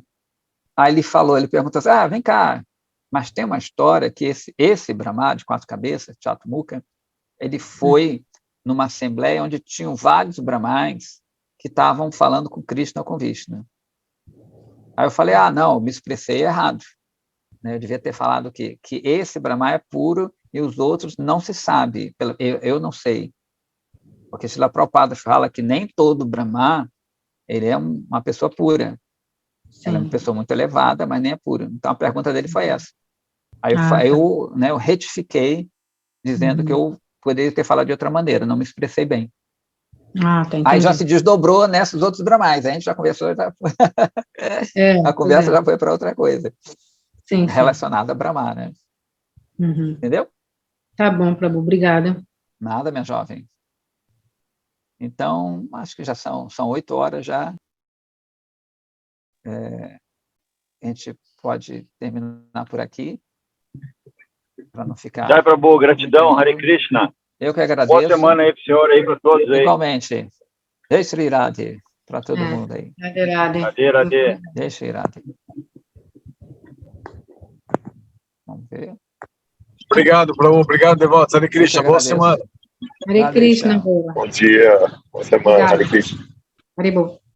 Aí ele perguntou assim, vem cá, mas tem uma história que esse Brahma de 4 cabeças, Chatmukha, ele foi numa assembleia onde tinham vários Brahmais que estavam falando com Krishna ou com Vishnu. Aí eu falei, não, me expressei errado. Eu devia ter falado que esse Brahma é puro e os outros não se sabe, eu não sei. Porque Srila Prabhupada fala que nem todo Brahma ele é uma pessoa pura. Sim. Ela é uma pessoa muito elevada, mas nem é pura. Então, a pergunta dele foi essa. Aí eu retifiquei, dizendo que eu poderia ter falado de outra maneira, não me expressei bem. Aí já se desdobrou nesses outros Brahmais, a gente já conversou, a conversa já foi para outra coisa, relacionada a Brahma, né? Entendeu? Tá bom, Prabhu, obrigada. Nada, minha jovem. Então, acho que já são 8 horas já. A gente pode terminar por aqui, para não ficar... Jai Prabhu, gratidão, Hare Krishna. Eu que agradeço. Boa semana aí para o senhor aí, para todos aí. Igualmente. Jai Shri Radhe, para todo mundo aí. Radhe, Radhe. Jai Shri Radhe. Vamos ver. Obrigado, Prabhu. Obrigado, devotos. Hare Krishna. Boa semana. Hare Krishna. Bom dia. Boa semana. Hare Krishna. Haribo.